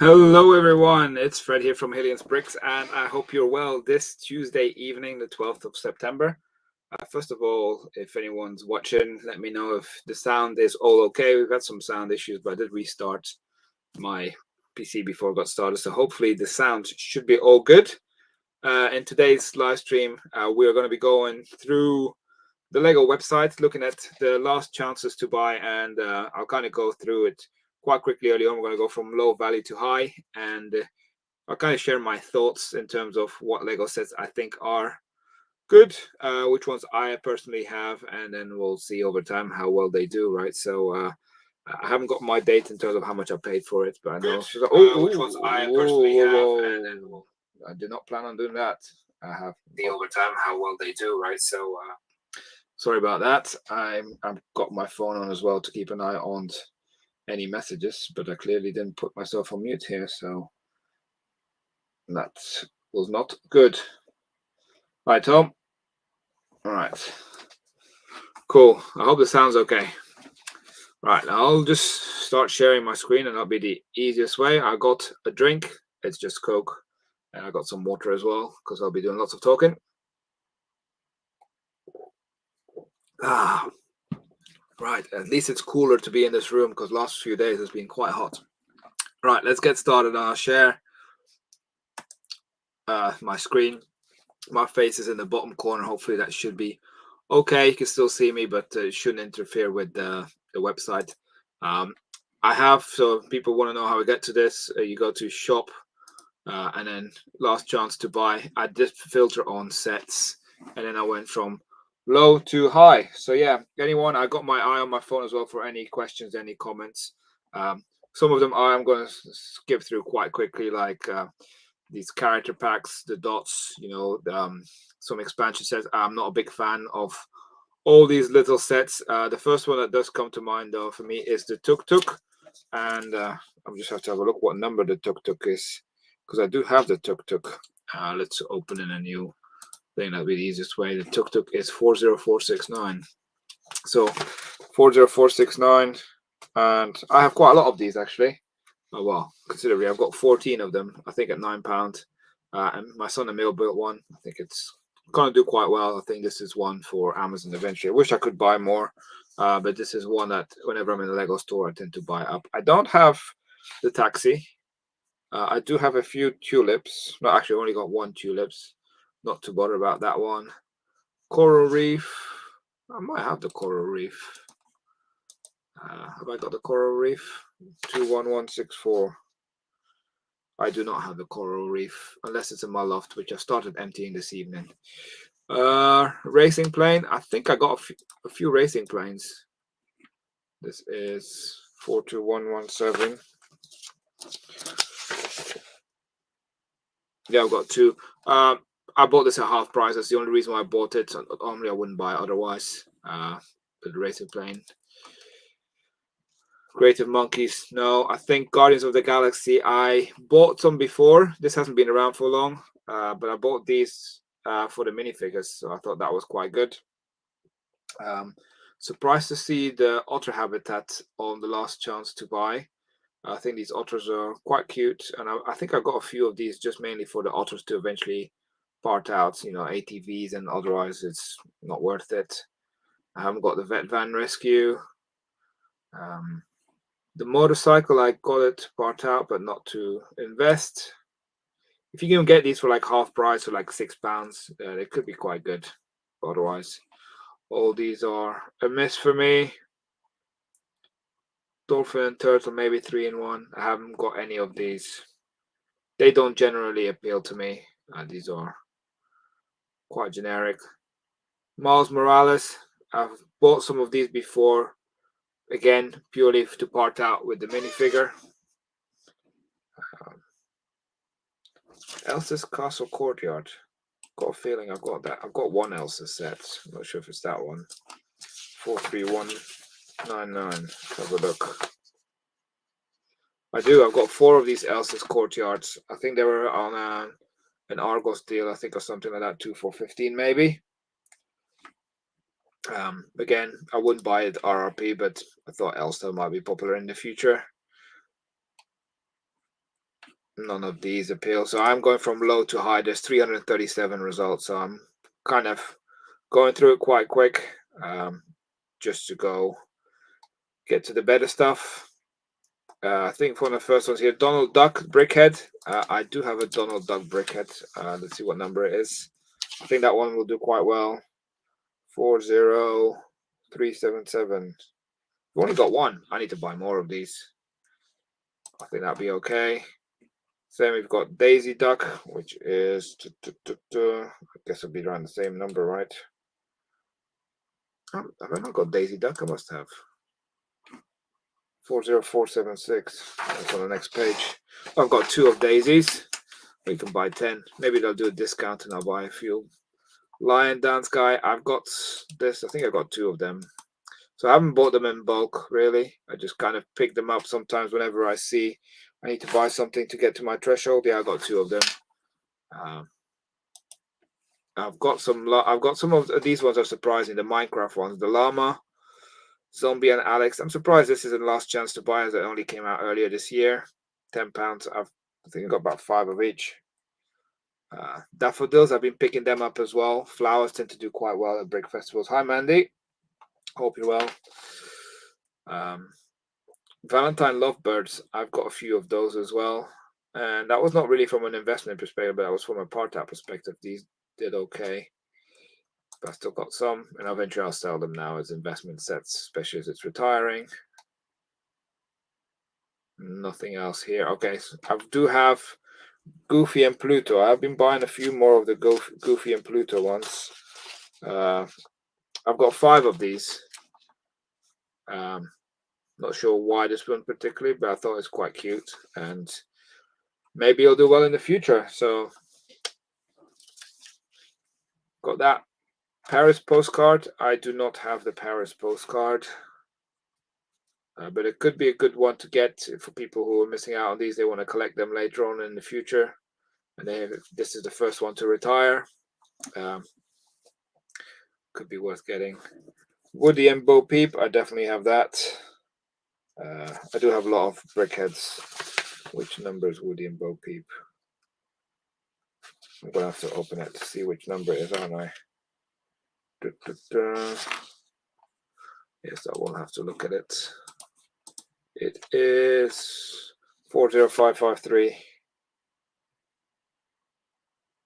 Hello everyone, it's Fred here from Hillians Bricks and I hope you're well this Tuesday evening, the 12th of September. First of all, if anyone's watching, let me know if the sound is all okay. We've had some sound issues, but I did restart my PC before it got started, so hopefully the sound should be all good. In today's live stream, we're going to be going through the Lego website, looking at the last chances to buy, and I'll kind of go through it quite quickly early on. We're going to go from low value to high, and I'll kind of share my thoughts in terms of what Lego sets I think are good, which ones I personally have, and then we'll see over time how well they do, right? So I haven't got my date in terms of how much I paid for it, but I know which ones I personally have, and then I did not plan on doing that. I have the over time how well they do, right? So sorry about that. I've got my phone on as well to keep an eye on any messages, but I clearly didn't put myself on mute here, so that was not good. Right, Tom. All right. Cool. I hope this sounds okay. Right, I'll just start sharing my screen, and that'll be the easiest way. I got a drink. It's just Coke, and I got some water as well because I'll be doing lots of talking. Right. At least it's cooler to be in this room because last few days it's been quite hot. Right, let's get started. I'll share my screen. My face is in the bottom corner. Hopefully that should be okay. You can still see me, but it shouldn't interfere with the website. I have, so people want to know how we get to this. You go to shop and then last chance to buy. I did filter on sets, and then I went from low to high. So yeah, anyone, I got my eye on my phone as well for any questions, any comments. Some of them I'm going to skip through quite quickly, like these character packs, the dots, some expansion sets. I'm not a big fan of all these little sets. The first one that does come to mind though for me is the tuk-tuk, and I'll just have to have a look what number the tuk-tuk is, because I do have the tuk-tuk. Let's open in a new thing. That'll be the easiest way. The tuk-tuk is 40469. So 40469, and I have quite a lot of these actually. Oh well, considering I've got 14 of them, I think at £9. And my son Emil built one. I think it's gonna do quite well. I think this is one for Amazon eventually. I wish I could buy more, but this is one that whenever I'm in the Lego store, I tend to buy up. I don't have the taxi. I do have a few tulips. No, actually, I only got one tulips. Not to bother about that one. Coral reef. I might have the coral reef. Have I got the coral reef? 21164. I do not have the coral reef unless it's in my loft, which I've started emptying this evening. Racing plane. I think I got a few racing planes. This is 42117. Yeah, I've got two. I bought this at half price. That's the only reason why I bought it. Normally I wouldn't buy it otherwise. The racing plane. Creative Monkeys. No, I think Guardians of the Galaxy. I bought some before. This hasn't been around for long, but I bought these for the minifigures, so I thought that was quite good. Surprised to see the otter habitat on the last chance to buy. I think these otters are quite cute, and I think I got a few of these just mainly for the otters to eventually part out, ATVs, and otherwise it's not worth it. I haven't got the vet van rescue. The motorcycle, I got it to part out, but not to invest. If you can get these for like half price or like £6, they could be quite good. Otherwise, all these are a miss for me. Dolphin and turtle, maybe 3-in-1. I haven't got any of these. They don't generally appeal to me. These are quite generic. Miles Morales, I've bought some of these before. Again, purely to part out with the minifigure. Elsa's Castle Courtyard. Got a feeling I've got that. I've got one Elsa set. I'm not sure if it's that one. 43199. Have a look. I do. I've got 4 of these Elsa's Courtyards. I think they were on an Argos deal, I think, or something like that. 2 for 15 maybe. Again, I wouldn't buy it RRP, but I thought Elsa might be popular in the future. none of these appeal. So I'm going from low to high. There's 337 results. So I'm kind of going through it quite quick, just to go get to the better stuff. I think one of the first ones here, Donald Duck Brickhead. I do have a Donald Duck Brickhead. Let's see what number it is. I think that one will do quite well. 40377. We've only got one. I need to buy more of these. I think that'll be okay. Then we've got Daisy Duck, which is, I guess it'll be around the same number, right? Have I not got Daisy Duck? I must have. 40476. That's on the next page. I've got 2 of Daisies. We can buy 10. Maybe they'll do a discount and I'll buy a few. Lion Dance Guy. I've got this. I think I've got 2 of them. So I haven't bought them in bulk, really. I just kind of pick them up sometimes whenever I see I need to buy something to get to my threshold. Yeah, I got 2 of them. I've got some of these ones are surprising. The Minecraft ones, the Llama, Zombie, and Alex. I'm surprised this isn't last chance to buy, as it only came out earlier this year. £10. I think I got about 5 of each. Daffodils, I've been picking them up as well. Flowers tend to do quite well at brick festivals. Hi, Mandy. Hope you're well. Valentine Lovebirds, I've got a few of those as well. And that was not really from an investment perspective, but that was from a part-out perspective. These did okay. But I still got some, and eventually I'll sell them now as investment sets, especially as it's retiring. Nothing else here. Okay, so I do have Goofy and Pluto. I've been buying a few more of the Goofy and Pluto ones. I've got 5 of these. Not sure why this one particularly, but I thought it's quite cute, and maybe it'll do well in the future. So got that. Paris postcard. I do not have the Paris postcard, but it could be a good one to get for people who are missing out on these. They want to collect them later on in the future, and this is the first one to retire. Could be worth getting. Woody and Bo Peep. I definitely have that. I do have a lot of brickheads. Which number is Woody and Bo Peep? I'm gonna have to open it to see which number it is, aren't I? Yes, I will have to look at it. It is 40553.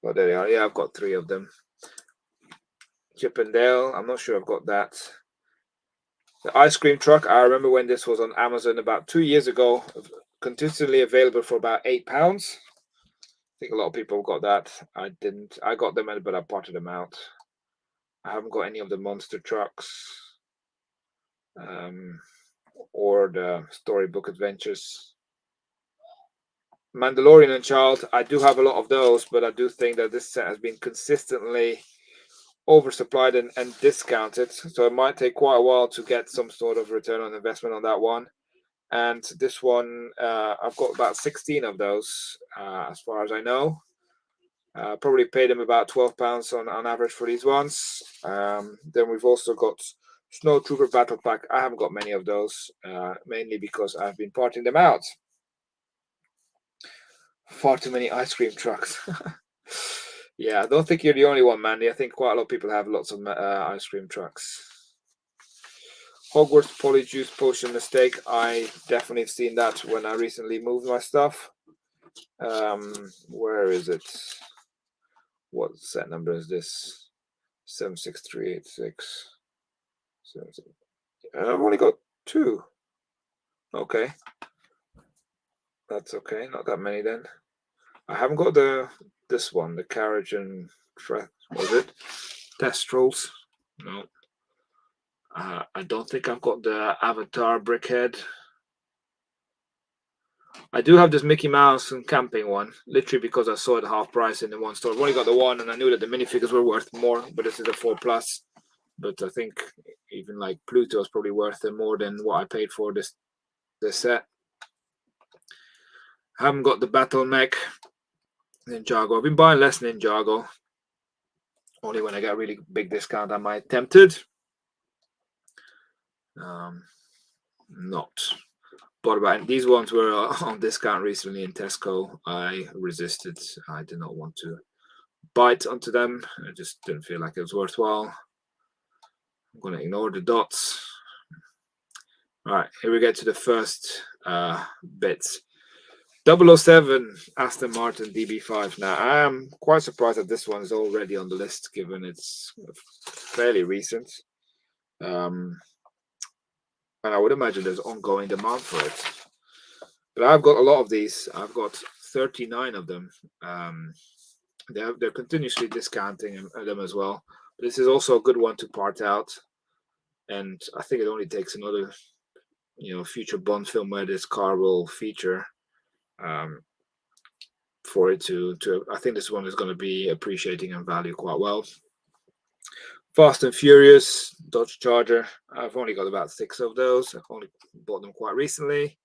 Oh, there they are. Yeah, I've got 3 of them. Chip and Dale. I'm not sure I've got that. The ice cream truck. I remember when this was on Amazon about 2 years ago. Consistently available for about £8. I think a lot of people got that. I didn't. I got them, but I parted them out. I haven't got any of the monster trucks. Or the Storybook Adventures. Mandalorian and Child, I do have a lot of those, but I do think that this set has been consistently oversupplied and discounted, so it might take quite a while to get some sort of return on investment on that one. And this one, I've got about 16 of those, as far as I know. Probably paid them about £12 on average for these ones. Then we've also got Snow Trooper Battle Pack. I haven't got many of those, mainly because I've been parting them out. Far too many ice cream trucks. Yeah, I don't think you're the only one, Mandy. I think quite a lot of people have lots of ice cream trucks. Hogwarts Polyjuice Potion Mistake. I definitely have seen that when I recently moved my stuff. Where is it? What set number is this? 76386. I've only got 2. Okay. That's okay. Not that many then. I haven't got this one, the carriage and was it Testrals? No. I don't think I've got the Avatar Brickhead. I do have this Mickey Mouse and camping one, literally because I saw it half price in the one store. I've only got the one, and I knew that the minifigures were worth more, but this is a 4+. But I think even like Pluto is probably worth more than what I paid for this set. I haven't got the Battle Mech Ninjago. I've been buying less Ninjago. Only when I get a really big discount, I might tempted. Not. bought about. These ones were on discount recently in Tesco. I resisted. I did not want to bite onto them. I just didn't feel like it was worthwhile. I'm going to ignore the dots. All right, here we get to the first bits. 007 Aston Martin DB5. Now, I am quite surprised that this one is already on the list, given it's fairly recent. And I would imagine there's ongoing demand for it. But I've got a lot of these. I've got 39 of them. They're continuously discounting them as well. But this is also a good one to part out. And I think it only takes another, future Bond film where this car will feature for it to. I think this one is going to be appreciating in value quite well. Fast and Furious Dodge Charger. I've only got about 6 of those. I've only bought them quite recently.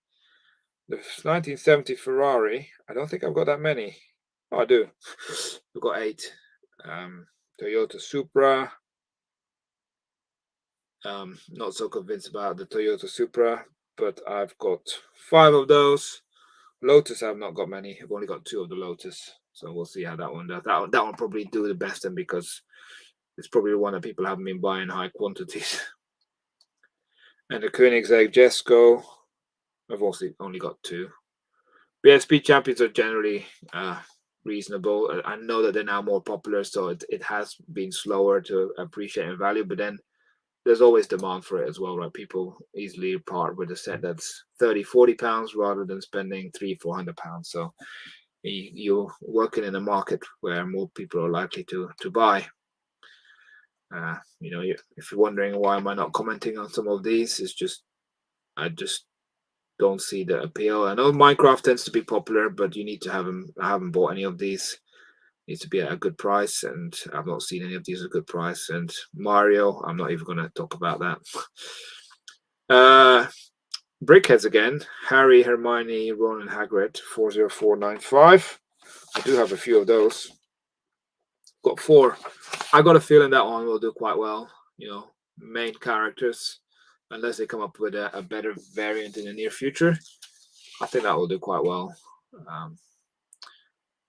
The 1970 Ferrari. I don't think I've got that many. Oh, I do. I've got 8. Toyota Supra. Not so convinced about the Toyota Supra, but I've got 5 of those. Lotus, I've not got many. I've only got 2 of the Lotus, so we'll see how that one does. That one probably do the best, then, because it's probably one that people haven't been buying high quantities. And the Koenigsegg Jesko, I've also only got 2. BSP champions are generally reasonable. I know that they're now more popular, so it has been slower to appreciate in value, but then there's always demand for it as well, right? People easily part with a set that's 30-40 pounds rather than spending 300-400 pounds. So you're working in a market where more people are likely to buy. If you're wondering why am I not commenting on some of these, it's just I just don't see the appeal. I know Minecraft tends to be popular, but you need to have them. I haven't bought any of these. Needs to be at a good price, and I've not seen any of these at a good price. And Mario, I'm not even going to talk about that. Brickheads again. Harry, Hermione, Ron, and Hagrid. 40495. I do have a few of those. Got 4. I got a feeling that one will do quite well. Main characters, unless they come up with a better variant in the near future. I think that will do quite well.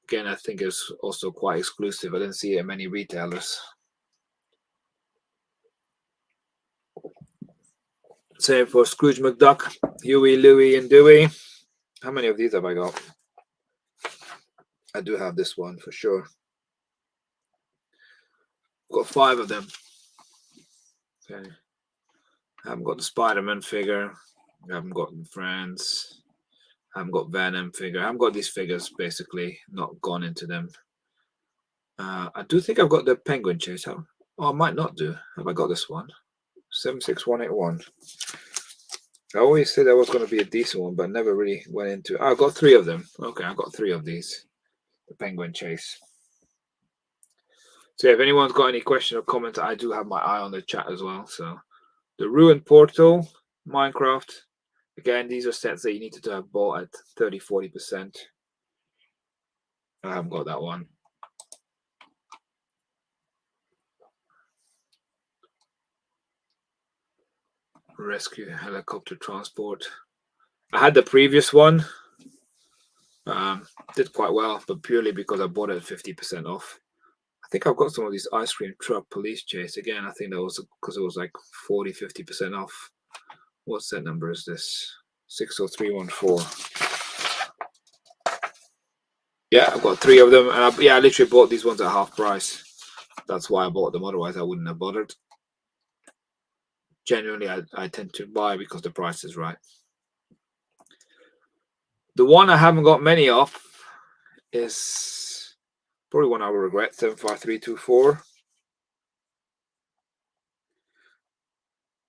Again, I think it's also quite exclusive. I didn't see it in many retailers. Same for Scrooge McDuck, Huey, Louie, and Dewey. How many of these have I got? I do have this one for sure. Got 5 of them. Okay. I haven't got the Spider-Man figure. I haven't got Friends. I haven't got Venom figure. I haven't got these figures, basically, not gone into them. I do think I've got the Penguin Chase. I might not do. Have I got this one? 76181. I always said that was going to be a decent one, but never really went into it. I got 3 of them. Okay, I got 3 of these. The Penguin Chase. So if anyone's got any question or comment, I do have my eye on the chat as well. So the Ruined Portal, Minecraft. Again, these are sets that you need to have bought at 30-40%. I haven't got that one. Rescue helicopter transport. I had the previous one. Did quite well, but purely because I bought it at 50% off. I think I've got some of these ice cream truck police chase. Again, I think that was because it was like 40-50% off. What set number is this? 60314. Yeah, I've got 3 of them, and I literally bought these ones at half price. That's why I bought them. Otherwise, I wouldn't have bothered. Genuinely, I tend to buy because the price is right. The one I haven't got many of is probably one I will regret. 75324.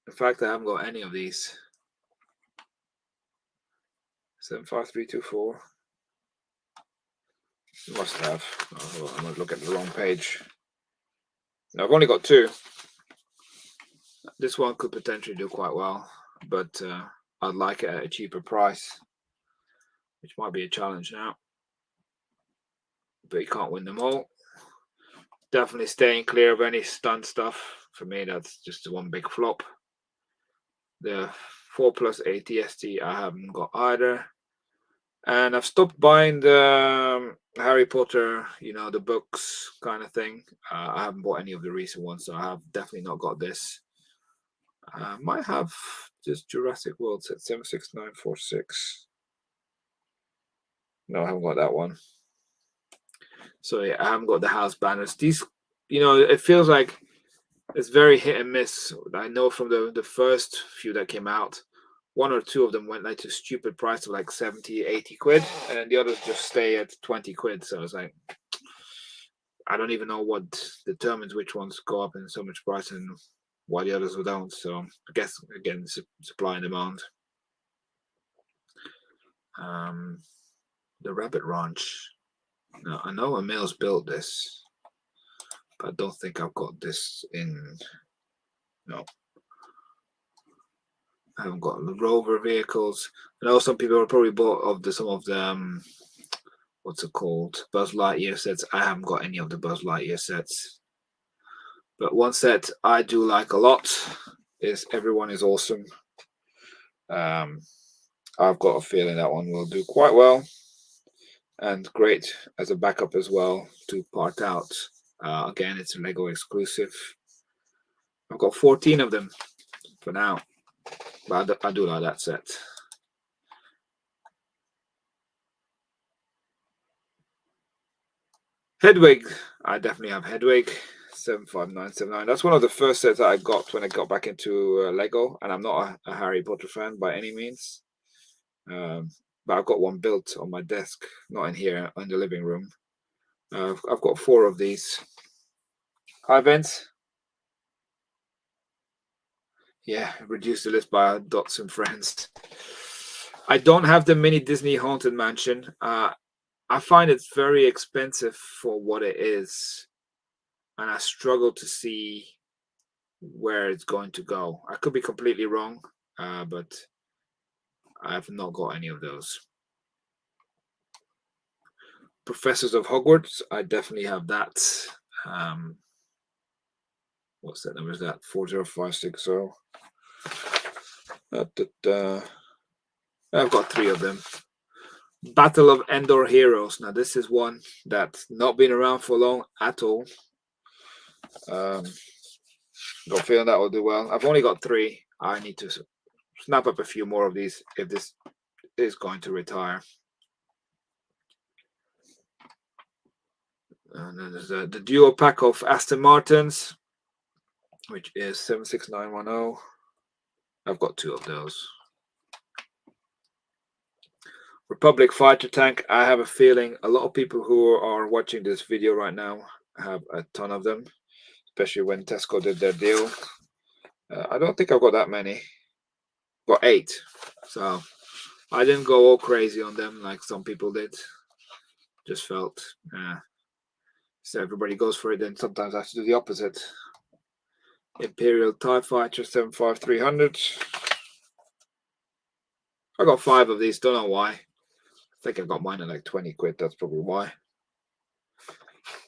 In fact, I haven't got any of these. 75324. Must have. Oh, I might look at the wrong page. No, I've only got 2. This one could potentially do quite well, but I'd like it at a cheaper price, which might be a challenge now. But you can't win them all. Definitely staying clear of any stunt stuff. For me, that's just one big flop. The 4 plus ATST, I haven't got either. And I've stopped buying the Harry Potter, the books kind of thing. I haven't bought any of the recent ones, so I have definitely not got this. I might have just Jurassic World set 76946. No, I haven't got that one. So yeah, I haven't got the house banners. These, it feels like it's very hit and miss. I know from the first few that came out, 1 or 2 of them went like to stupid price of like 70, 80 quid, and then the others just stay at 20 quid. So it's like, I don't even know what determines which ones go up in so much price and why the others don't. So I guess, again, supply and demand. The Rabbit Ranch. Now, I know Emil's built this, but I don't think I've got this in. No. I haven't got the Rover vehicles. I know some people have probably bought some of the what's it called? Buzz Lightyear sets. I haven't got any of the Buzz Lightyear sets. But one set I do like a lot is Everyone is Awesome. I've got a feeling that one will do quite well. And great as a backup as well to part out. Again, it's a Lego exclusive. I've got 14 of them for now. But I do like that set. Hedwig. I definitely have Hedwig. 75979. That's one of the first sets that I got when I got back into Lego. And I'm not a Harry Potter fan by any means. But I've got one built on my desk, not in here, in the living room. I've got 4 of these. Hi, Vince. Yeah, reduce the list by dots and friends. I don't have the mini Disney Haunted Mansion. I find it's very expensive for what it is. And I struggle to see where it's going to go. I could be completely wrong, but I have not got any of those. Professors of Hogwarts, I definitely have that. What's that number? Is that 40560? I've got 3 of them. Battle of Endor Heroes. Now this is one that's not been around for long at all. Got a feeling that will do well. I've only got 3. I need to snap up a few more of these if this is going to retire. And then there's the duo pack of Aston Martins, which is 76910. I've got 2 of those. Republic fighter tank. I have a feeling a lot of people who are watching this video right now have a ton of them, especially when Tesco did their deal. I don't think I've got that many. Got 8. So I didn't go all crazy on them like some people did. Just felt, so everybody goes for it, then sometimes I have to do the opposite. Imperial TIE Fighter 75300. I got 5 of these, don't know why. I think I got mine at like 20 quid, that's probably why.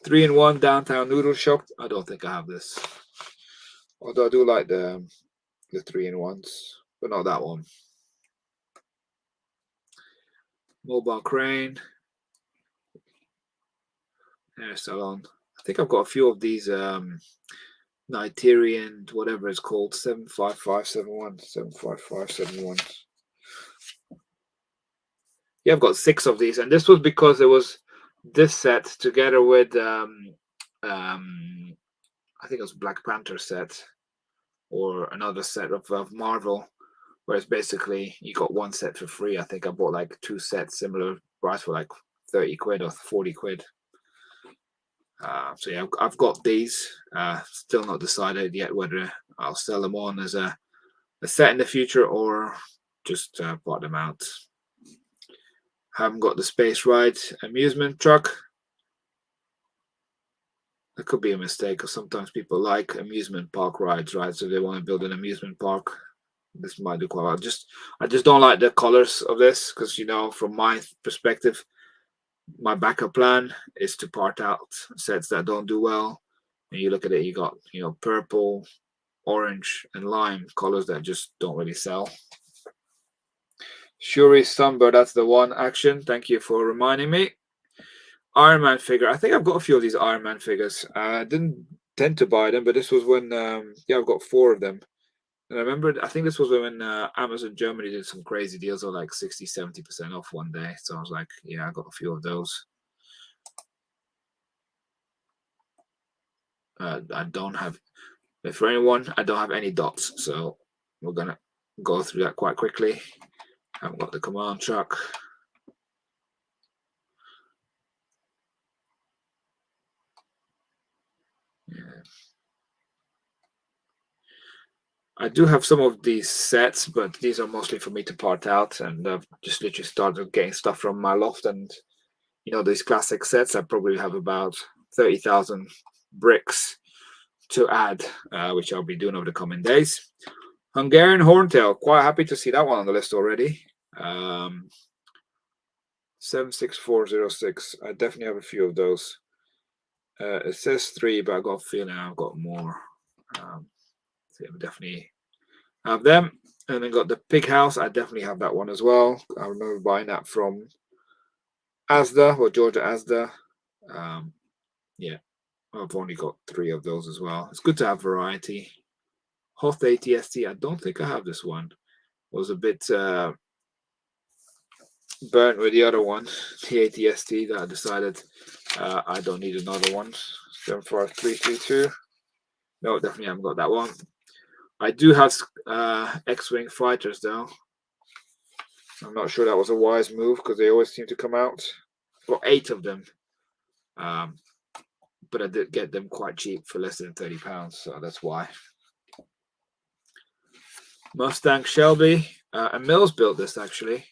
3-in-1 Downtown Noodle Shop. I don't think I have this. Although I do like the 3-in-1s, but not that one. Mobile Crane. Hair Salon. I think I've got a few of these Nigerian, whatever it's called, 75571. 75571. Yeah, I've got 6 of these, and this was because there was this set together with I think it was Black Panther set or another set of Marvel, where it's basically you got 1 set for free. I think I bought like 2 sets, similar price for like 30 quid or 40 quid. So yeah, I've got these. Still not decided yet whether I'll sell them on as a set in the future or just part them out. Haven't got the Space Ride amusement truck. That could be a mistake because sometimes people like amusement park rides, right? So they want to build an amusement park. This might do quite well. I just don't like the colors of this because, from my perspective, my backup plan is to part out sets that don't do well. And you look at it, you got, purple, orange, and lime colors that just don't really sell. Shuri Sunbird, that's the one. Action. Thank you for reminding me. Iron Man figure. I think I've got a few of these Iron Man figures. I didn't tend to buy them, but this was when yeah, I've got 4 of them. And I remember, I think this was when Amazon Germany did some crazy deals of like 60, 70% off one day. So I was like, yeah, I got a few of those. I don't have, for anyone, I don't have any dots. So we're going to go through that quite quickly. I haven't got the command truck. Yeah. I do have some of these sets, but these are mostly for me to part out. And I've just literally started getting stuff from my loft. And, you know, these classic sets, I probably have about 30,000 bricks to add, which I'll be doing over the coming days. Hungarian Horntail, quite happy to see that one on the list already. 76406. I definitely have a few of those. It says 3, but I got a feeling I've got more. So I definitely have them. And then got the Pig House. I definitely have that one as well. I remember buying that from Asda or Georgia Asda. Yeah, I've only got 3 of those as well. It's good to have variety. Hoth ATST. I don't think I have this one. Was a bit burnt with the other one, the ATST, that I decided I don't need another one. 74322. No, definitely haven't got that one. I do have X-Wing fighters though. I'm not sure that was a wise move because they always seem to come out. I've got 8 of them. But I did get them quite cheap for less than £30, so that's why. Mustang Shelby. And Mills built this actually.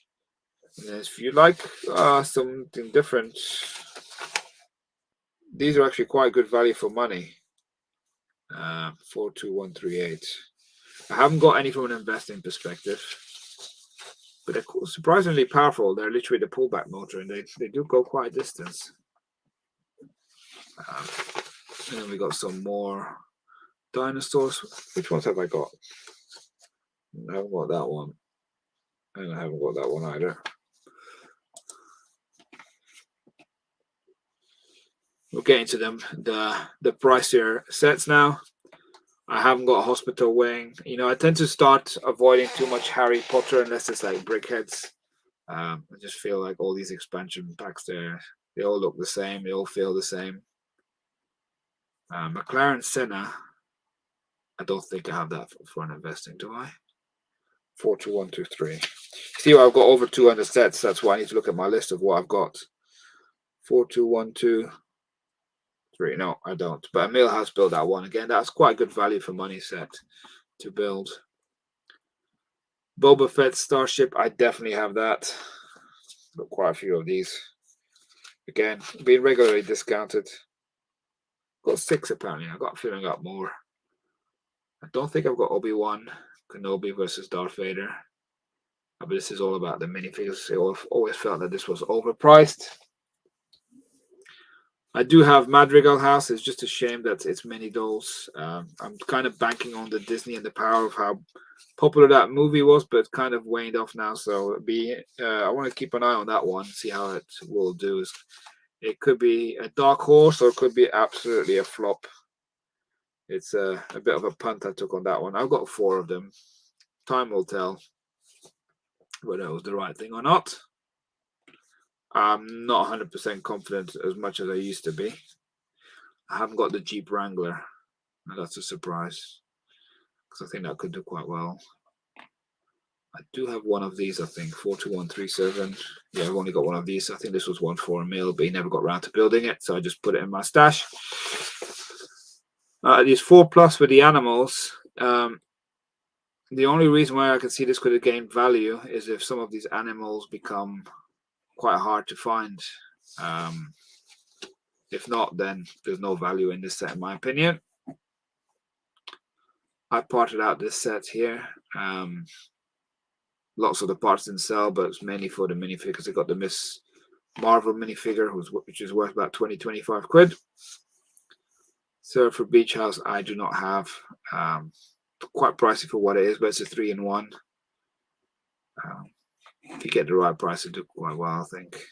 And if you like something different, these are actually quite good value for money. 42138. I haven't got any from an investing perspective, but they're surprisingly powerful. They're literally the pullback motor, and they do go quite a distance. And then we got some more dinosaurs. Which ones have I got? I haven't got that one, and I haven't got that one either. We'll get into them. The pricier sets now. I haven't got a hospital wing. You know, I tend to start avoiding too much Harry Potter unless it's like Brickheads. I just feel like all these expansion packs there, they all look the same. They all feel the same. McLaren Senna. I don't think I have that for an investing, do I? 42123. See, I've got over 200 sets. That's why I need to look at my list of what I've got. 42123. No, I don't. But Emil has built that one again. That's quite good value for money set to build. Boba Fett Starship. I definitely have that. Got quite a few of these. Again, being regularly discounted. Got 6 apparently. I got a feeling I got more. I don't think I've got Obi-Wan Kenobi versus Darth Vader. But this is all about the minifigures. I always felt that this was overpriced. I do have Madrigal House. It's just a shame that it's many dolls. I'm kind of banking on the Disney and the power of how popular that movie was, but it's kind of waned off now. So I want to keep an eye on that one, see how it will do. It could be a dark horse or it could be absolutely a flop. It's a bit of a punt I took on that one. I've got 4 of them. Time will tell whether it was the right thing or not. I'm not 100% confident as much as I used to be. I haven't got the Jeep Wrangler. And that's a surprise because I think that could do quite well. I do have one of these, I think, 42137. Yeah, I've only got one of these. I think this was one for Emil, but he never got around to building it, so I just put it in my stash. These 4+ with the animals. The only reason why I can see this could have gained value is if some of these animals become quite hard to find. If not, then there's no value in this set, in my opinion. I parted out this set here. Lots of the parts didn't sell, but it's mainly for the minifigures. I got the Miss Marvel minifigure, which is worth about 20-25 quid. Surfer Beach House, I do not have. Quite pricey for what it is, but it's a 3-in-1. If you get the right price, it do quite well, I think.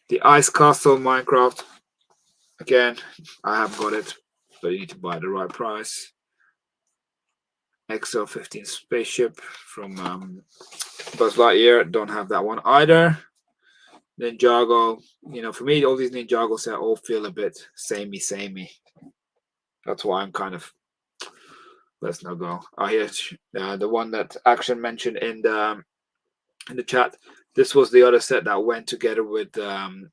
The Ice Castle Minecraft. Again, I haven't got it, but you need to buy the right price. XL-15 spaceship from Buzz Lightyear. Don't have that one either. Ninjago. You know, for me, all these Ninjago sets all feel a bit samey. That's why I'm kind of, let's not go. Oh, here's the one that Action mentioned in the chat. This was the other set that went together with the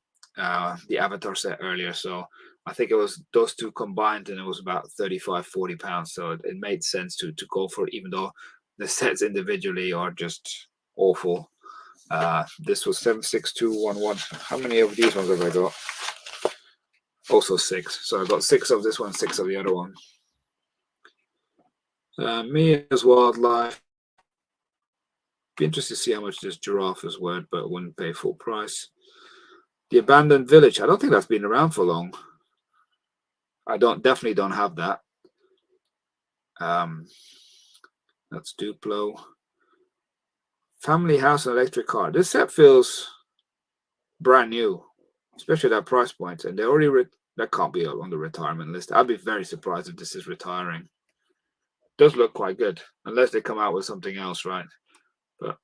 Avatar set earlier. So I think it was those two combined, and it was about 35-40 pounds. So it made sense to go for it, even though the sets individually are just awful. This was 76211. How many of these ones have I got? Also 6. So I got 6 of this one, 6 of the other one. Me as wildlife. Be interested to see how much this giraffe is worth, but wouldn't pay full price. The abandoned village. I don't think that's been around for long. I definitely don't have that. That's Duplo. Family house and electric car. This set feels brand new, especially that price point. And they already that can't be on the retirement list. I'd be very surprised if this is retiring. Does look quite good, unless they come out with something else, right? But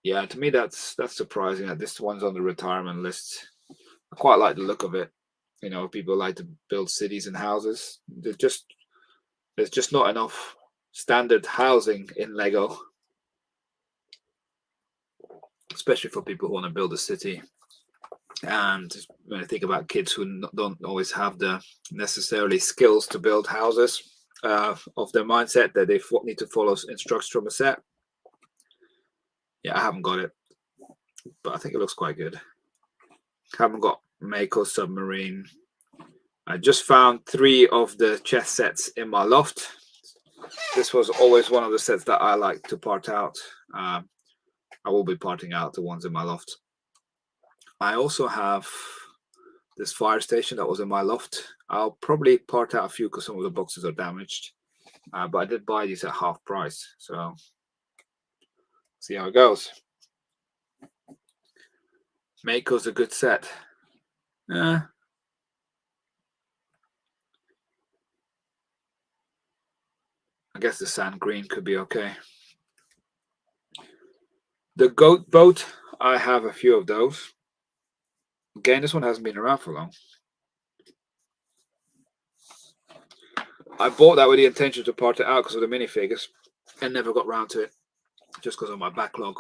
yeah, to me that's surprising that this one's on the retirement list. I quite like the look of it. You know, people like to build cities and houses. There's just not enough standard housing in Lego, especially for people who want to build a city. And when I think about kids who don't always have the necessarily skills to build houses, of their mindset that they need to follow instructions from a set. Yeah, I haven't got it, but I think it looks quite good. Haven't got Mako Submarine. I just found 3 of the chess sets in my loft. This was always one of the sets that I like to part out. I will be parting out the ones in my loft. I also have this fire station that was in my loft. I'll probably part out a few because some of the boxes are damaged. But I did buy these at half price. So see how it goes. Mako's a good set. I guess the sand green could be okay. The goat boat, I have a few of those. Again, this one hasn't been around for long. I bought that with the intention to part it out because of the minifigures and never got round to it just because of my backlog.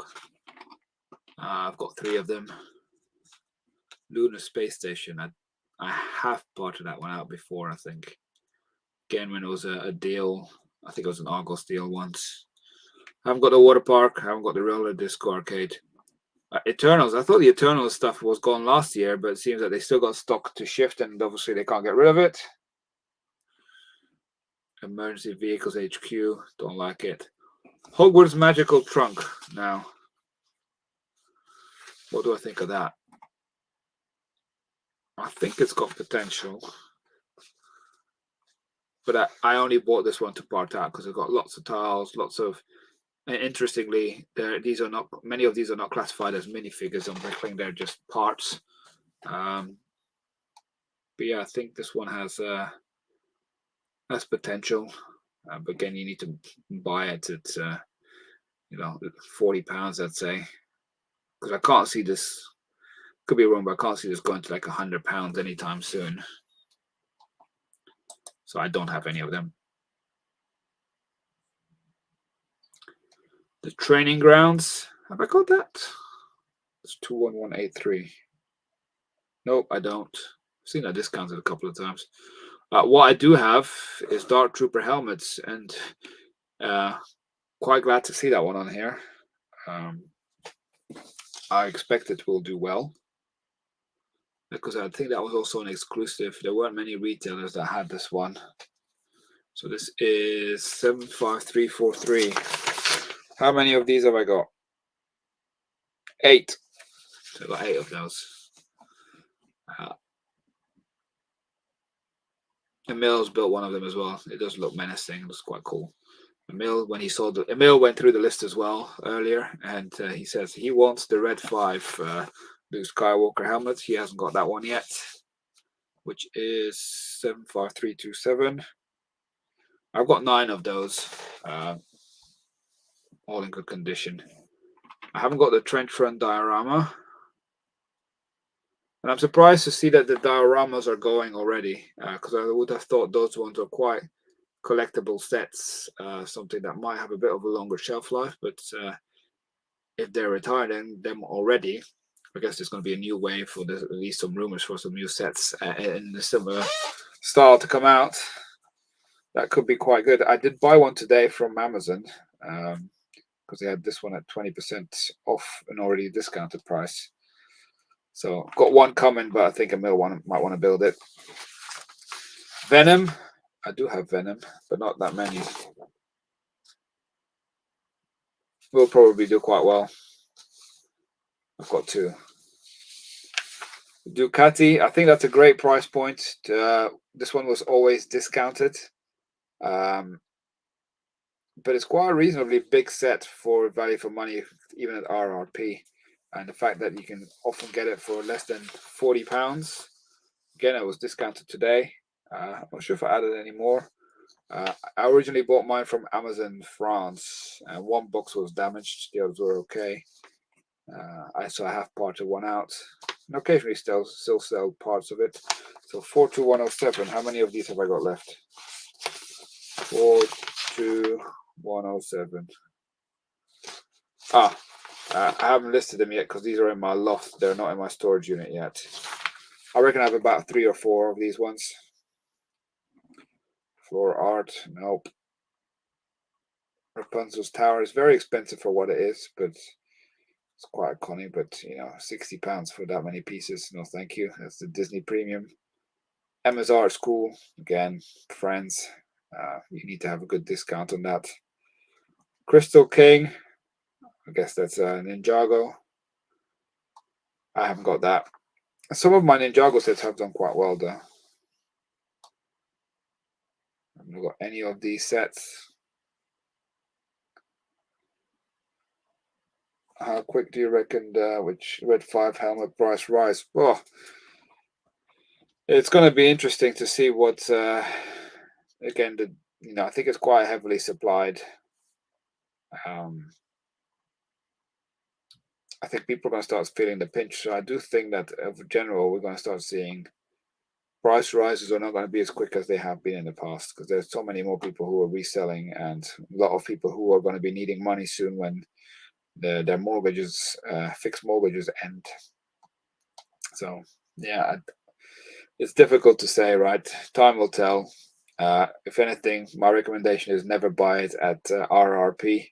I've got 3 of them. Lunar Space Station. I have parted that one out before, I think. Again, when it was a deal. I think it was an Argos deal once. I haven't got the water park. I haven't got the roller disco arcade. Eternals. I thought the Eternals stuff was gone last year, but it seems that they still got stock to shift, and obviously they can't get rid of it. Emergency Vehicles HQ. Don't like it. Hogwarts Magical Trunk. Now, what do I think of that? I think it's got potential. But I only bought this one to part out because it's got lots of tiles, lots of. And interestingly, these are not. Many of these are not classified as minifigures on Bricklink. They're just parts. But yeah, I think this one has potential. But again, you need to buy it at £40, I'd say, because I can't see this. Could be wrong, but I can't see this going to like £100 anytime soon. So I don't have any of them. The training grounds. Have I got that? It's 21183. Nope, I don't. I've seen that discounted a couple of times. What I do have is Dark Trooper helmets, and quite glad to see that one on here. I expect it will do well, because I think that was also an exclusive. There weren't many retailers that had this one. So this is 75343. How many of these have I got? 8. So I got 8 of those. And Mills built one of them as well. It does look menacing. It looks quite cool. Emil, when he saw Emil went through the list as well earlier, and he says he wants the red 5 Luke Skywalker helmet. He hasn't got that one yet, which is 75327. I've got 9 of those, all in good condition. I haven't got the trench front diorama, and I'm surprised to see that the dioramas are going already, because I would have thought those ones are quite collectible sets, something that might have a bit of a longer shelf life, but if they're retiring them already, I guess there's going to be a new wave, or there's at least some rumors for some new sets in the similar style to come out. That could be quite good. I did buy one today from Amazon, because they had this one at 20% off an already discounted price. So got one coming, but I think Emil might want to build it. Venom. I do have Venom, but not that many. Will probably do quite well. I've got 2. Ducati, I think that's a great price point. This one was always discounted, but it's quite a reasonably big set for value for money, even at RRP. And the fact that you can often get it for less than £40. Again, it was discounted today. I'm not sure if I added any more. I originally bought mine from Amazon France, and one box was damaged. The others were okay. So I have parted one out, and occasionally still sell parts of it. So 42107. How many of these have I got left? 42107. I haven't listed them yet because these are in my loft. They're not in my storage unit yet. I reckon I have about 3 or 4 of these ones. Floor art, nope. Rapunzel's Tower is very expensive for what it is, but it's quite iconic. But £60 for that many pieces, no thank you. That's the Disney Premium. Emma's Art School, again, friends. You need to have a good discount on that. Crystal King, I guess that's Ninjago. I haven't got that. Some of my Ninjago sets have done quite well though. I haven't got any of these sets. How quick do you reckon which red 5 helmet price rise? Well, it's going to be interesting to see what. Again, I think it's quite heavily supplied. I think people are going to start feeling the pinch. So I do think that, in general, we're going to start seeing price rises are not going to be as quick as they have been in the past, because there's so many more people who are reselling, and a lot of people who are going to be needing money soon when their mortgages, fixed mortgages, end. So yeah, it's difficult to say, right? Time will tell. If anything, my recommendation is never buy it at RRP,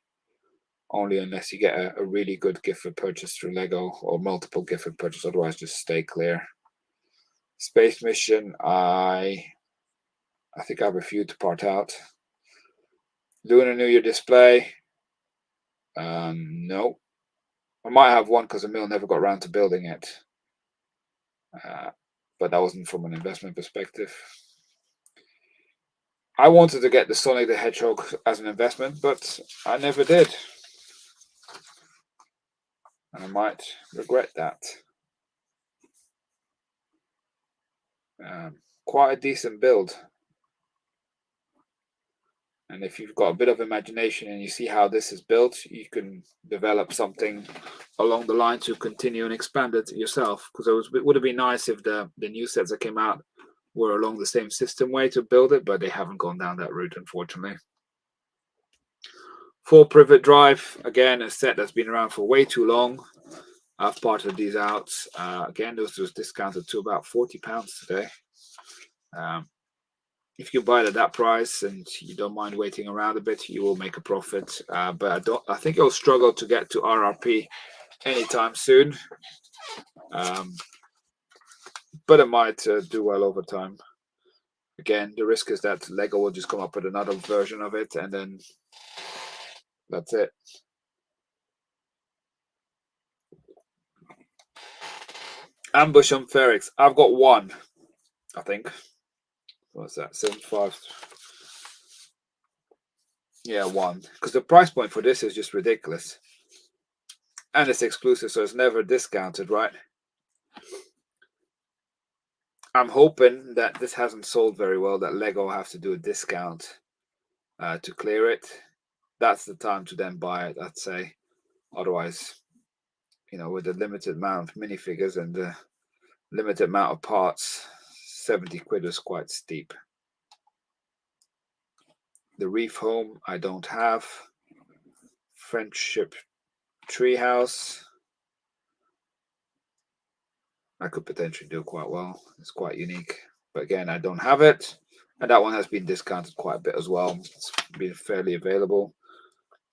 only unless you get a really good gift for purchase through Lego or multiple gift for purchase. Otherwise, just stay clear. Space Mission, I think I have a few to part out. Lunar New Year display, no. I might have one because Emil never got around to building it, but that wasn't from an investment perspective. I wanted to get the Sonic the Hedgehog as an investment, but I never did. And I might regret that. Quite a decent build. And if you've got a bit of imagination and you see how this is built, you can develop something along the line to continue and expand it yourself. Because it would have been nice if the new sets that came out were along the same system way to build it, but they haven't gone down that route, unfortunately. Full Privet Drive, again, a set that's been around for way too long. I've parted these out. Again, this was discounted to about £40 today. If you buy it at that price and you don't mind waiting around a bit, you will make a profit. But I think you'll struggle to get to RRP anytime soon. But it might do well over time. Again, the risk is that Lego will just come up with another version of it, and then that's it. Ambush on Ferrix. I've got one, I think. What's that? 75. Yeah, one. Because the price point for this is just ridiculous. And it's exclusive, so it's never discounted, right? I'm hoping that this hasn't sold very well, that Lego have to do a discount to clear it. That's the time to then buy it, I'd say. Otherwise, with the limited amount of minifigures and the limited amount of parts, 70 quid is quite steep. The Reef Home I don't have. Friendship Treehouse I could potentially do quite well. It's quite unique. But again, I don't have it. And that one has been discounted quite a bit as well. It's been fairly available.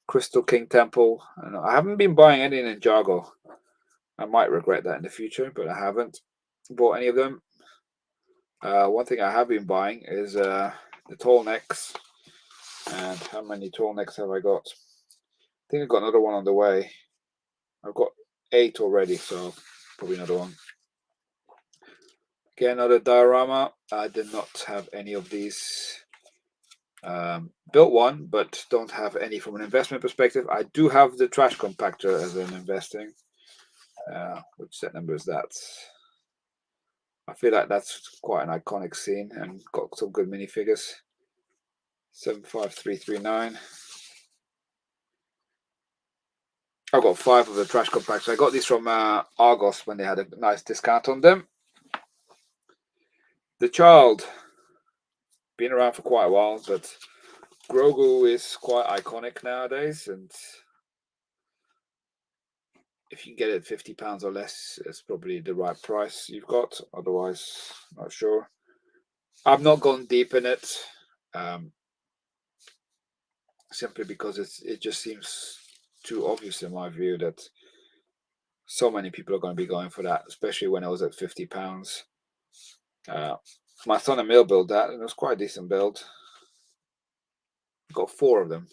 Crystal King Temple. I haven't been buying any in Ninjago. I might regret that in the future, but I haven't bought any of them. One thing I have been buying is the tall necks. And how many tall necks have I got? I think I've got another one on the way. I've got 8 already, so probably another one. Again, another diorama. I did not have any of these. Built one, but don't have any from an investment perspective. I do have the trash compactor as an investing. Which set number is that? I feel like that's quite an iconic scene and got some good minifigures. 75339. I've got 5 of the trash compactors. I got these from Argos when they had a nice discount on them. The Child. Been around for quite a while, but Grogu is quite iconic nowadays, and if you can get it £50 or less, it's probably the right price you've got. Otherwise, not sure. I've not gone deep in it, simply because it just seems too obvious in my view that so many people are going to be going for that, especially when I was at £50. My son Emil built that, and it was quite a decent build. Got 4 of them.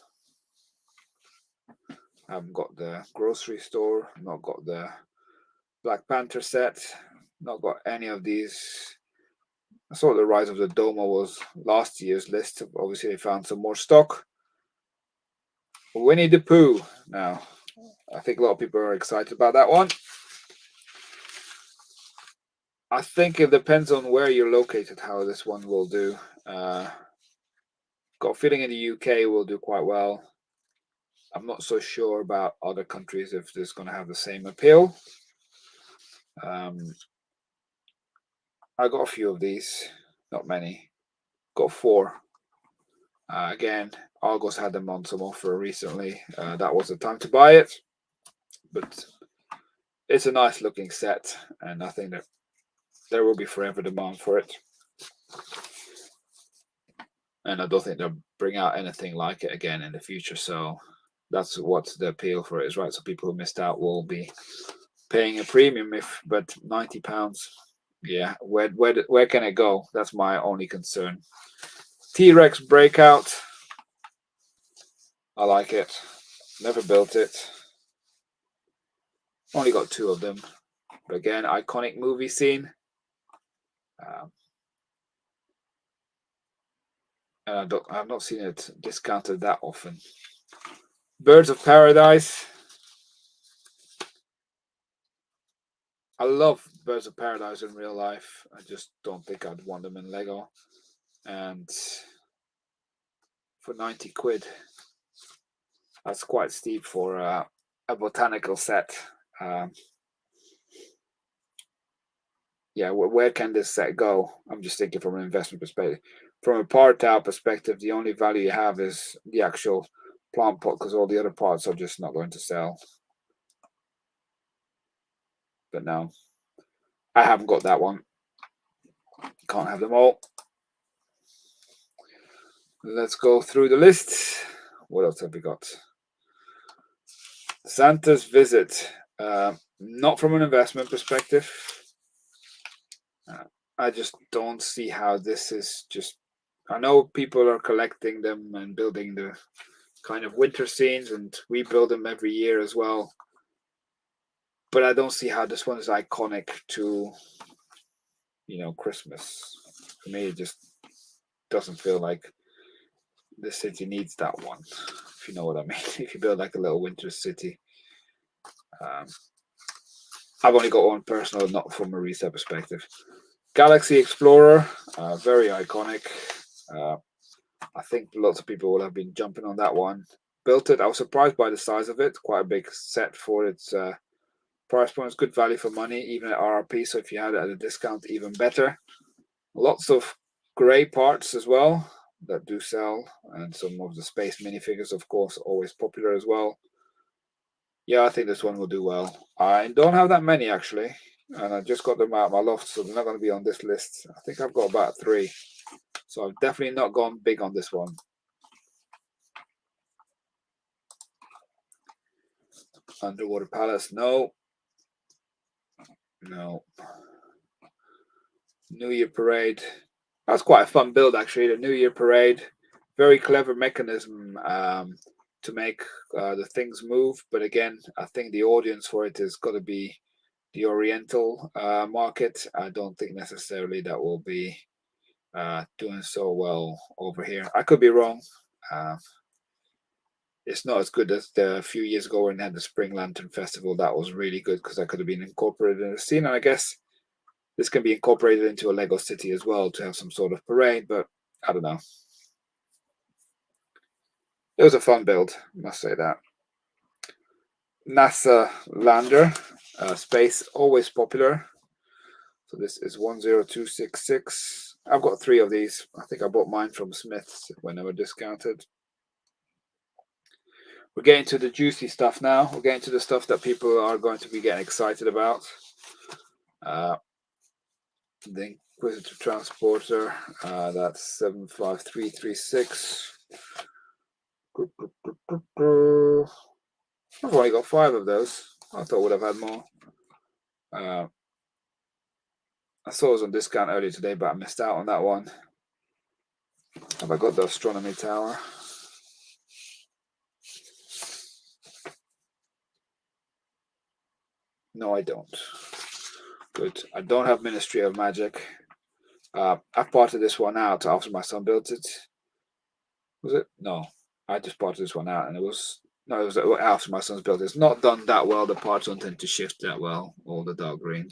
I haven't got the grocery store, not got the Black Panther set, not got any of these. I saw the Rise of the Doma was last year's list. Obviously, they found some more stock. Winnie the Pooh. Now, I think a lot of people are excited about that one. I think it depends on where you're located, how this one will do. Got a feeling in the UK will do quite well. I'm not so sure about other countries if it's going to have the same appeal. I got a few of these, not many. Got 4. Again, Argos had them on some offer recently. That was the time to buy it. But it's a nice looking set, and I think that there will be forever demand for it. And I don't think they'll bring out anything like it again in the future. So that's what the appeal for it is, right? So people who missed out will be paying a premium, but £90. Yeah, where can it go? That's my only concern. T-Rex Breakout. I like it. Never built it. Only got 2 of them. But again, iconic movie scene. And I've not seen it discounted that often. Birds of Paradise. I love Birds of Paradise in real life. I just don't think I'd want them in Lego. And for 90 quid, that's quite steep for a botanical set. Yeah, where can this set go? I'm just thinking from an investment perspective. From a part out perspective, the only value you have is the actual plant pot, because all the other parts are just not going to sell. But no, I haven't got that one. Can't have them all. Let's go through the list. What else have we got? Santa's Visit. Not from an investment perspective. I just don't see how this is just... I know people are collecting them and building the kind of winter scenes, and we build them every year as well. But I don't see how this one is iconic to, Christmas. For me, it just doesn't feel like this city needs that one, if you know what I mean. If you build like a little winter city. I've only got one personal, not from a resale perspective. Galaxy Explorer, very iconic. I think lots of people will have been jumping on that one. Built it. I was surprised by the size of it. Quite a big set for its price point. It's good value for money, even at RRP. So if you had it at a discount, even better. Lots of grey parts as well that do sell, and some of the space minifigures, of course, always popular as well. Yeah, I think this one will do well. I don't have that many actually, and I just got them out of my loft, so they're not going to be on this list. I think I've got about 3, so I've definitely not gone big on this one. Underwater Palace, no. New Year Parade. That's quite a fun build actually. The New Year Parade, very clever mechanism to make the things move. But again, I think the audience for it is got to be the Oriental market. I don't think necessarily that will be doing so well over here. I could be wrong. It's not as good as the few years ago when they had the Spring Lantern Festival. That was really good because that could have been incorporated in the scene. And I guess this can be incorporated into a Lego city as well to have some sort of parade, but I don't know. It was a fun build, must say that. NASA lander, space, always popular. So this is 10266. I've got 3 of these. I think I bought mine from Smith's when they were discounted. We're getting to the juicy stuff now. We're getting to the stuff that people are going to be getting excited about. The Inquisitor Transporter, that's 75336. I've only got 5 of those. I thought I would have had more. I saw it was on discount earlier today, but I missed out on that one. Have I got the Astronomy Tower? No, I don't. Good. I don't have Ministry of Magic. I've parted this one out after my son built it. Was it? No. I just parted this one out, and it was after my son's built it. It's not done that well. The parts don't tend to shift that well, all the dark green.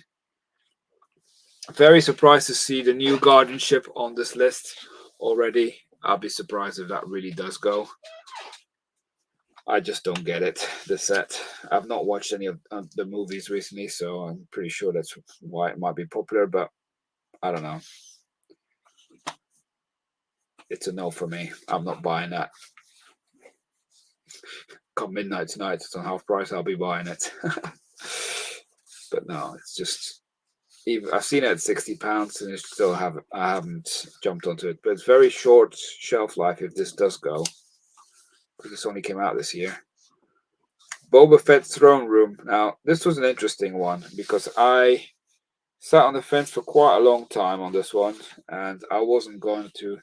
Very surprised to see the new Guardianship on this list already. I'll be surprised if that really does go. I just don't get it, the set. I've not watched any of the movies recently, so I'm pretty sure that's why it might be popular, but I don't know. It's a no for me. I'm not buying that. Come midnight tonight, it's on half price, I'll be buying it. But no, it's just... Even I've seen it at £60 and I haven't jumped onto it. But it's very short shelf life if this does go, because this only came out this year. Boba Fett's Throne Room. Now, this was an interesting one because I sat on the fence for quite a long time on this one, and I wasn't going to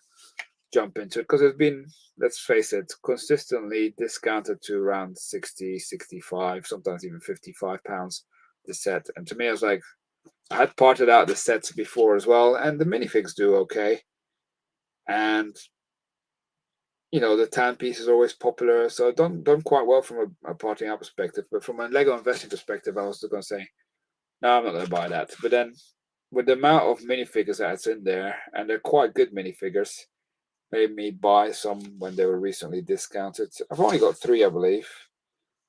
jump into it because it's been, let's face it, consistently discounted to around 60, 65, sometimes even £55 the set. And to me, I was like, I had parted out the sets before as well, and the minifigs do okay. And the tan piece is always popular, so done quite well from a parting out perspective. But from a Lego investing perspective, I was still going to say, no, I'm not going to buy that. But then, with the amount of minifigures that's in there, and they're quite good minifigures, made me buy some when they were recently discounted. I've only got 3, I believe.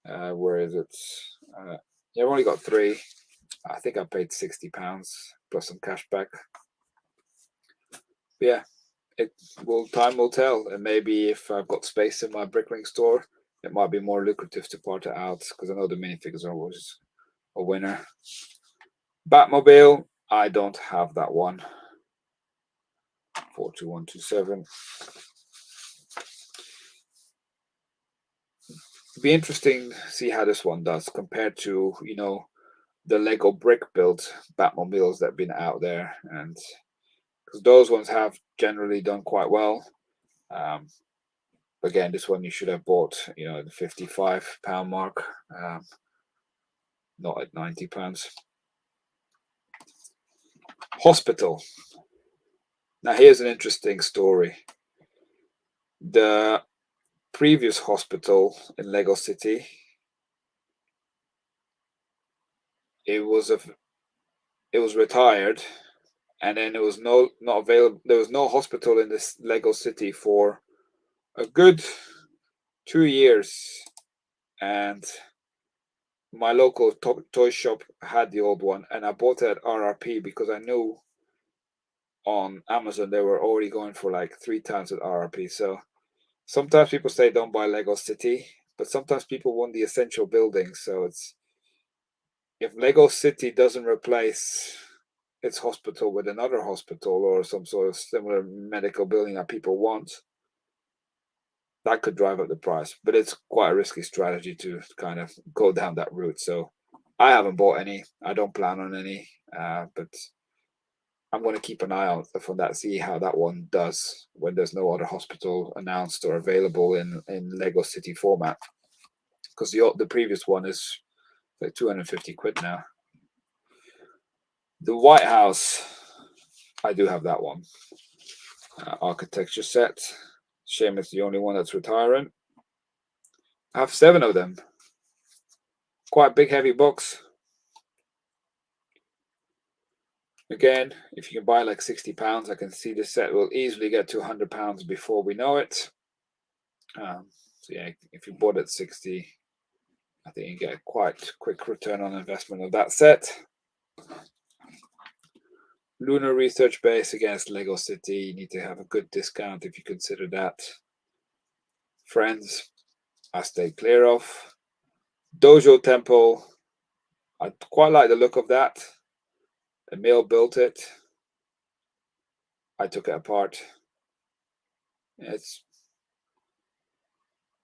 Where is it? Yeah, I've only got 3. I think I paid £60 plus some cash back. But yeah. Time will tell, and maybe if I've got space in my Bricklink store, it might be more lucrative to part it out because I know the minifigures are always a winner. Batmobile, I don't have that one. 42127. It'd be interesting to see how this one does compared to the Lego brick built Batmobiles that have been out there, and because those ones have generally done quite well. Again, this one you should have bought, the £55 mark, not at £90. Hospital. Now, here's an interesting story. The previous hospital in Lego City, it was retired, and then it was not available. There was no hospital in this Lego City for a good 2 years, and my local toy shop had the old one, and I bought it at RRP because I knew on Amazon they were already going for like 3 times at RRP. So sometimes people say don't buy Lego City, but sometimes people want the essential buildings. So it's, if Lego City doesn't replace its hospital with another hospital or some sort of similar medical building that people want, that could drive up the price. But it's quite a risky strategy to kind of go down that route. So I haven't bought any. I don't plan on any, but I'm going to keep an eye out for that, see how that one does when there's no other hospital announced or available in Lego City format. Because the previous one is like 250 quid now. The White House, I do have that one. Architecture set. Shame it's the only one that's retiring. I have 7 of them. Quite big, heavy box. Again, if you can buy like £60, I can see this set will easily get to £100 before we know it. So yeah, if you bought at 60, I think you get a quite quick return on investment of that set. Lunar Research Base against Lego City. You need to have a good discount if you consider that. Friends, I stay clear of. Dojo Temple, I quite like the look of that. Emil built it. I took it apart. It's,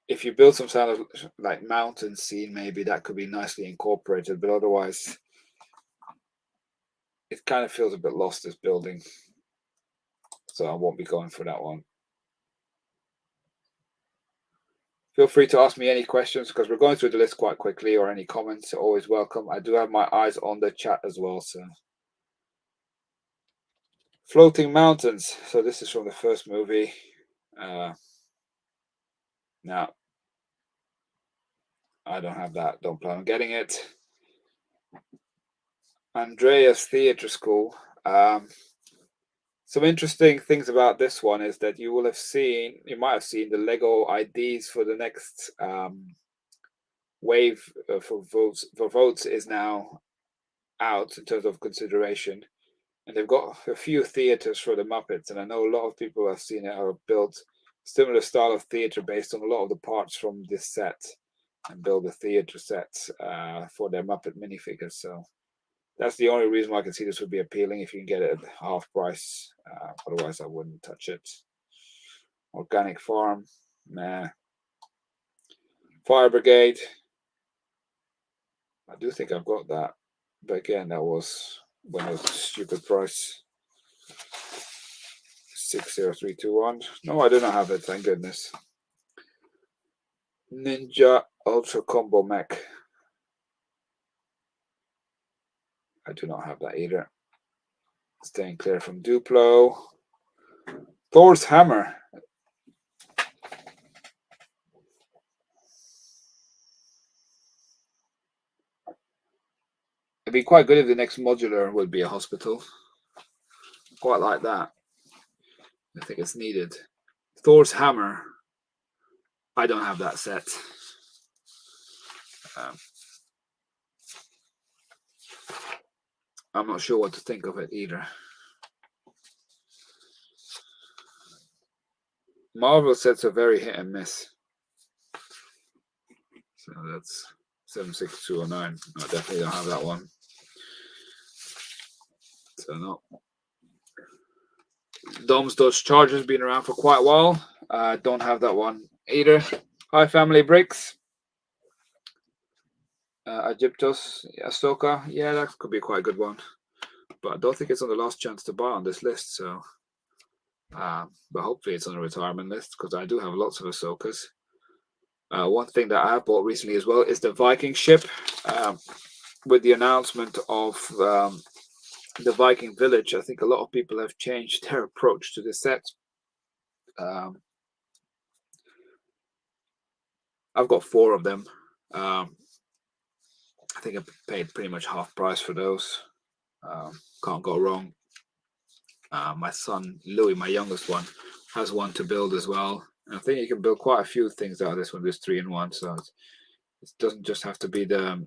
if you build some sort of like mountain scene, maybe that could be nicely incorporated, but otherwise it kind of feels a bit lost, this building. So I won't be going for that one. Feel free to ask me any questions because we're going through the list quite quickly, or any comments are always welcome. I do have my eyes on the chat as well. So Floating Mountains. So this is from the first movie. Now, I don't have that. Don't plan on getting it. Andreas Theatre School. Some interesting things about this one is that you might have seen the Lego IDs for the next wave for votes is now out in terms of consideration, and they've got a few theaters for the Muppets, and I know a lot of people have seen it or built similar style of theater based on a lot of the parts from this set, and build a theater set for their Muppet minifigures. So that's the only reason why I can see this would be appealing if you can get it at half price. Otherwise, I wouldn't touch it. Organic Farm, nah. Fire Brigade, I do think I've got that, but again, that was when it was a stupid price. 60321. No, I do not have it, thank goodness. Ninja Ultra Combo Mech. I do not have that either. Staying clear from Duplo. Thor's Hammer. It'd be quite good if the next modular would be a hospital. Quite like that. I think it's needed. Thor's Hammer. I don't have that set. I'm not sure what to think of it either. Marvel sets are very hit and miss. So that's 76209. I definitely don't have that one. So no. Dom's Dodge Charger's been around for quite a while. Don't have that one either. Hi Family Bricks. Egyptos, Ahsoka. Yeah, that could be quite a good one. But I don't think it's on the last chance to buy on this list. So, but hopefully it's on the retirement list because I do have lots of Ahsokas. One thing that I have bought recently as well is the Viking ship. With the announcement of the Viking village, I think a lot of people have changed their approach to the set. I've got 4 of them. I think I paid pretty much half price for those. Can't go wrong. My son Louis, my youngest one, has one to build as well. And I think you can build quite a few things out of this one. There's 3 in 1, so it doesn't just have to be the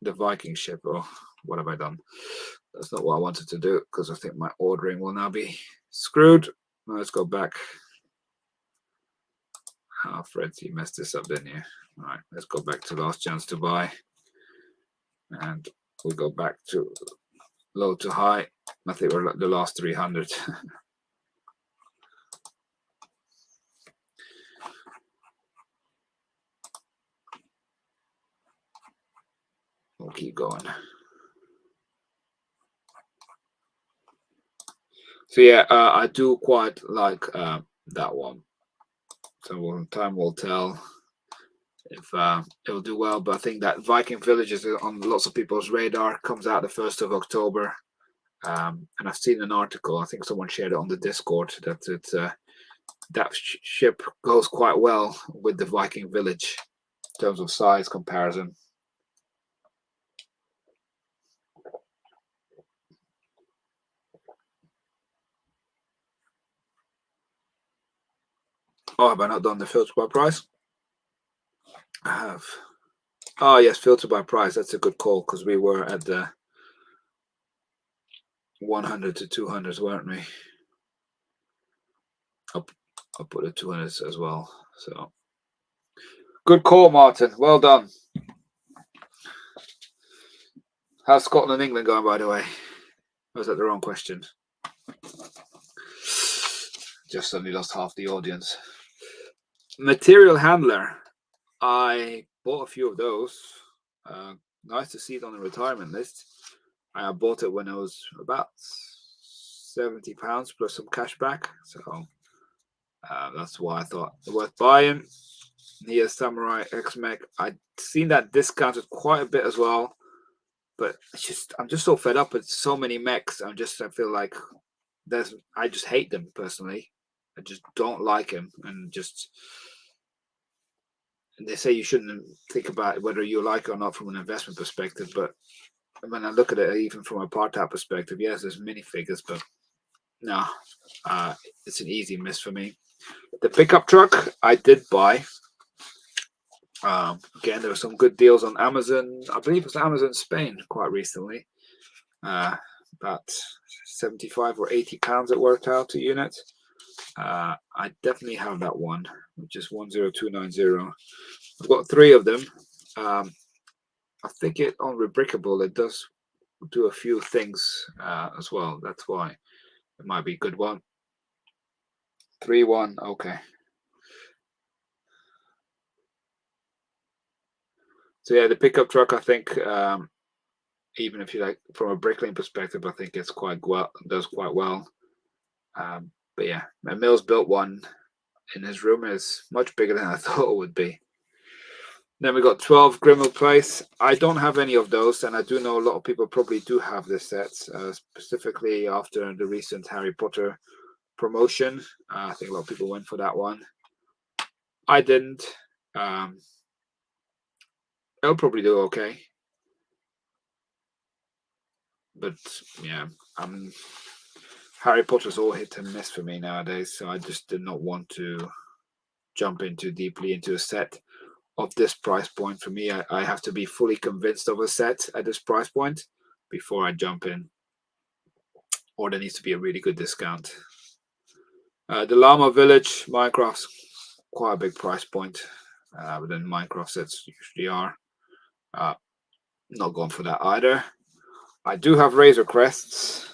Viking ship. Or what have I done? That's not what I wanted to do, because I think my ordering will now be screwed. Now let's go back. Oh, Fred, you messed this up, didn't you? All right, let's go back to last chance to buy. And we go back to low to high. I think we're the last 300. We'll keep going. So yeah, I do quite like that one. So time will tell if it'll do well. But I think that Viking Village is on lots of people's radar. Comes out the 1st of October. And I've seen an article, I think someone shared it on the Discord, that that ship goes quite well with the Viking Village in terms of size comparison. Oh, have I not done the filter by price? I have. Oh yes, filter by price. That's a good call, because we were at the 100 to 200s, weren't we? I'll put the 200s as well. So good call, Martin. Well done. How's Scotland and England going, by the way? Or was that the wrong question? Just suddenly lost half the audience. Material handler. I bought a few of those. Nice to see it on the retirement list. I bought it when it was about £70 plus some cash back. So that's why I thought it worth buying. Here's Samurai X-Mech. I'd seen that discounted quite a bit as well. But I'm just so fed up with so many mechs. I feel like I just hate them personally. I just don't like them, and they say you shouldn't think about whether you like it or not from an investment perspective. But when I look at it, even from a part-time perspective, yes, there's minifigures, but no, it's an easy miss for me. The pickup truck I did buy. Again, there were some good deals on Amazon. I believe it was Amazon Spain quite recently. About 75 or 80 pounds it worked out a unit. I definitely have that one, which is 10290. I've got 3 of them. I think it on Rebrickable, it does do a few things as well. That's why it might be a good one. 3-1, okay. So yeah, the pickup truck, I think, even if you like from a bricklaying perspective, I think it's does quite well. But yeah, my Mills built one in his room, and it's much bigger than I thought it would be. Then we got 12 Grimmel Place. I don't have any of those, and I do know a lot of people probably do have this set, specifically after the recent Harry Potter promotion. I think a lot of people went for that one. I didn't. It'll probably do okay. But yeah, Harry Potter's all hit and miss for me nowadays, so I just did not want to jump in too deeply into a set of this price point. For me, I have to be fully convinced of a set at this price point before I jump in, or there needs to be a really good discount. The Llama Village Minecraft's quite a big price point, but then Minecraft sets usually are. Not going for that either. I do have Razor Crests.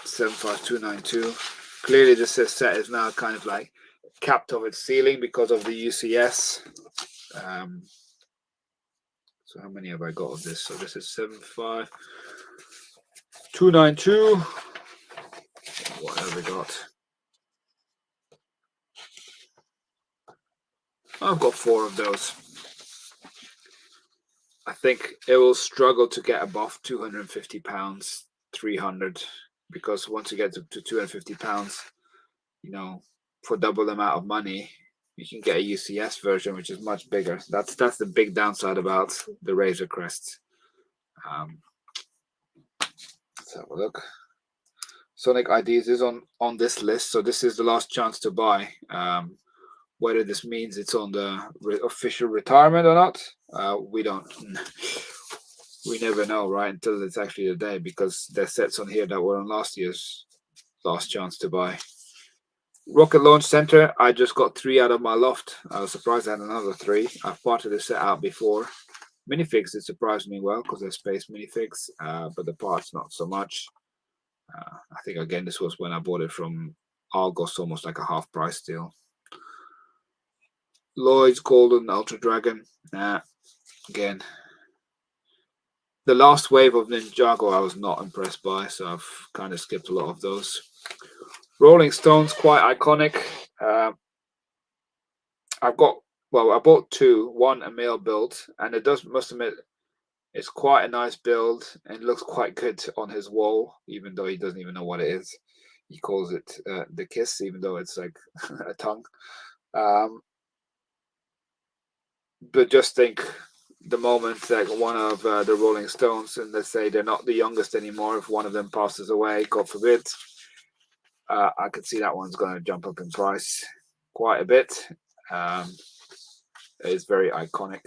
75292. Clearly, this set is now kind of like capped off its ceiling because of the UCS. So how many have I got of this? So this is 75292. What have we got? I've got 4 of those. I think it will struggle to get above £250, 300, because once you get to £250, you know, for double the amount of money, you can get a UCS version, which is much bigger. That's the big downside about the Razor Crests. Let's have a look. Sonic IDs is on this list, so this is the last chance to buy. Whether this means it's on the official retirement or not, we don't. We never know, right? Until it's actually the day, because there's sets on here that were on last year's last chance to buy. Rocket Launch Center, I just got 3 out of my loft. I was surprised I had another 3. I've parted the set out before. Minifigs, it surprised me well because they're space minifigs, but the parts not so much. I think again this was when I bought it from Argos, almost like a half price deal. Lloyd's Golden Ultra Dragon. Again, the last wave of Ninjago I was not impressed by, so I've kind of skipped a lot of those. Rolling Stones, quite iconic. I bought 2, one a male build, and it must admit, it's quite a nice build and looks quite good on his wall, even though he doesn't even know what it is. He calls it the kiss, even though it's like a tongue. But just think the moment that one of the Rolling Stones, and let's say they're not the youngest anymore, if one of them passes away, God forbid, I could see that one's going to jump up in price quite a bit. It's very iconic.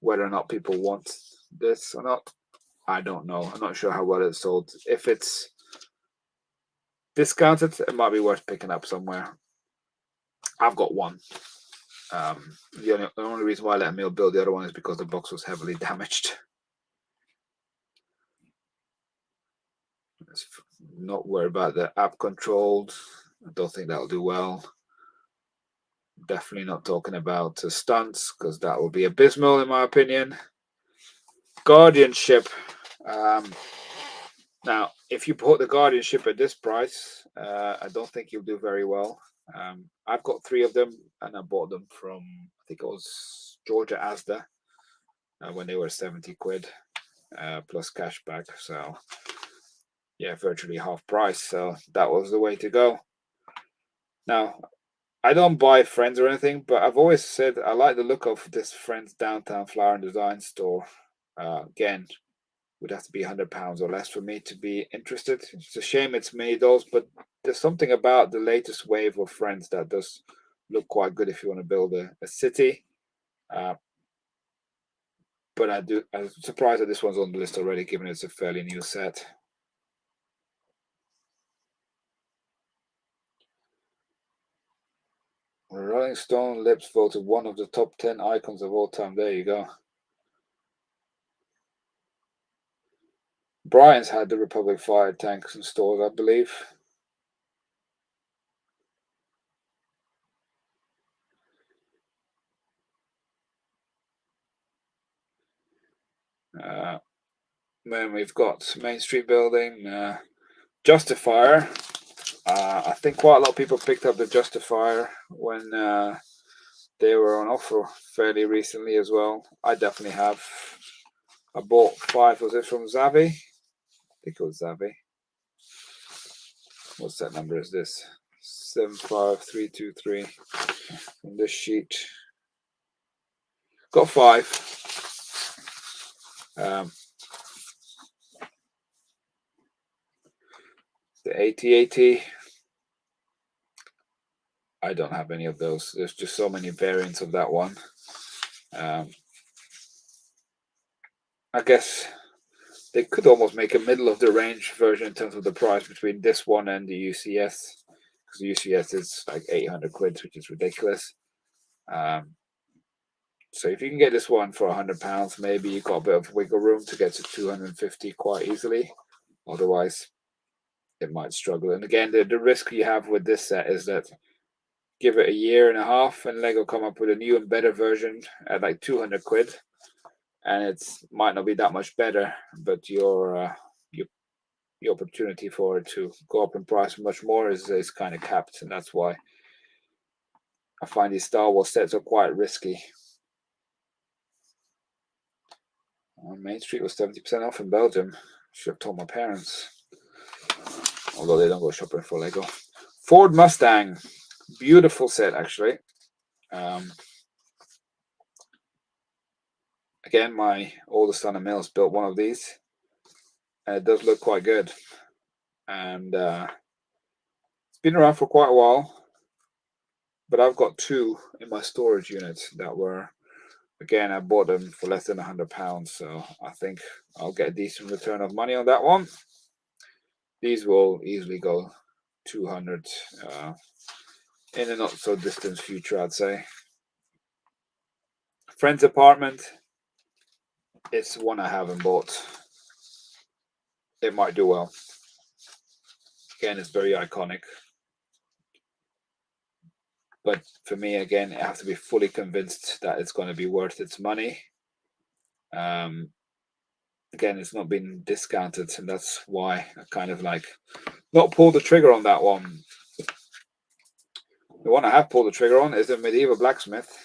Whether or not people want this or not, I don't know. I'm not sure how well it's sold. If it's discounted, it might be worth picking up somewhere. I've got 1. The only reason why I let Emil build the other one is because the box was heavily damaged. Let's not worry about the app controlled. I don't think that'll do well. Definitely not talking about stunts, because that will be abysmal in my opinion. Guardianship. Now, if you bought the Guardianship at this price, I don't think you'll do very well. I've got 3 of them, and I bought them from, I think it was Georgia Asda, when they were 70 quid plus cashback. So yeah, virtually half price. So that was the way to go. Now, I don't buy Friends or anything, but I've always said I like the look of this Friends Downtown Flower and Design store. Again, would have to be £100 or less for me to be interested. It's a shame it's many dolls, but there's something about the latest wave of Friends that does look quite good if you want to build a city. But I'm surprised that this one's on the list already, given it's a fairly new set. Rolling Stone Lips voted one of the top 10 icons of all time. There you go. Brian's had the Republic fire tanks and stores, I believe. Then we've got Main Street Building, Justifier. I think quite a lot of people picked up the Justifier when they were on offer fairly recently as well. I definitely have. I bought 5. Was it from Zavi? I think it was Zavi. What's that number? Is this 75323 on this sheet? Got 5. The 8080. I don't have any of those. There's just so many variants of that one. I guess they could almost make a middle of the range version in terms of the price between this one and the UCS, because the UCS is like 800 quid, which is ridiculous. So if you can get this one for £100, maybe you've got a bit of wiggle room to get to 250 quite easily. Otherwise, it might struggle. And again, the risk you have with this set is that give it a year and a half and Lego come up with a new and better version at like 200 quid, and it might not be that much better, but your opportunity for it to go up in price much more is kind of capped. And that's why I find these Star Wars sets are quite risky. Main Street was 70% off in Belgium. Should have told my parents, although they don't go shopping for Lego. Ford Mustang, beautiful set actually. Again, my oldest son Emil's built one of these, and it does look quite good. And it's been around for quite a while, but I've got two in my storage unit that were, again, I bought them for less than £100, so I think I'll get a decent return of money on that one. These will easily go 200 in a not so distant future, I'd say. Friend's apartment. It's one I haven't bought. It might do well. Again, it's very iconic. But for me, again, I have to be fully convinced that it's going to be worth its money. Again, it's not been discounted, and that's why I kind of like not pulled the trigger on that one. The one I have pulled the trigger on is the medieval blacksmith.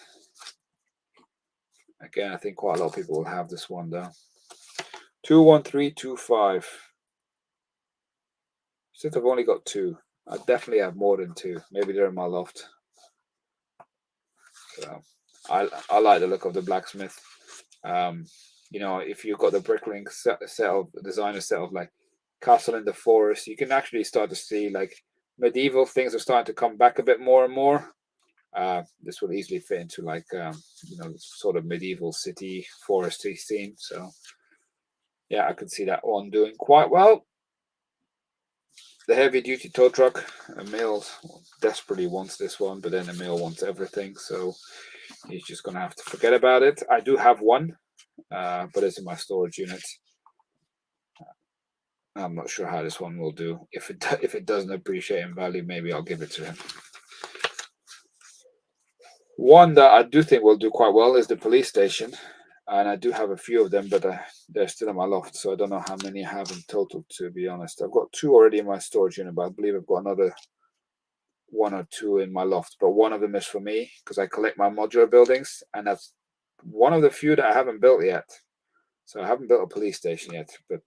Again, I think quite a lot of people will have this one though. 21325. Since I've only got two, I definitely have more than two. Maybe they're in my loft. So I like the look of the blacksmith. You know, if you've got the Bricklink set of designer set of like Castle in the Forest, you can actually start to see like medieval things are starting to come back a bit more and more. This will easily fit into like you know, sort of medieval city foresty scene. So yeah, I could see that one doing quite well. The heavy duty tow truck, Emil desperately wants this one, but then Emil wants everything, so he's just gonna have to forget about it. I do have one, but it's in my storage unit. I'm not sure how this one will do. If it doesn't appreciate in value, maybe I'll give it to him. One that I do think will do quite well is the police station, and I do have a few of them, but they're still in my loft, so I don't know how many I have in total, to be honest. I've got two already in my storage unit, but I believe I've got another one or two in my loft, but one of them is for me because I collect my modular buildings, and that's one of the few that I haven't built yet. So I haven't built a police station yet, but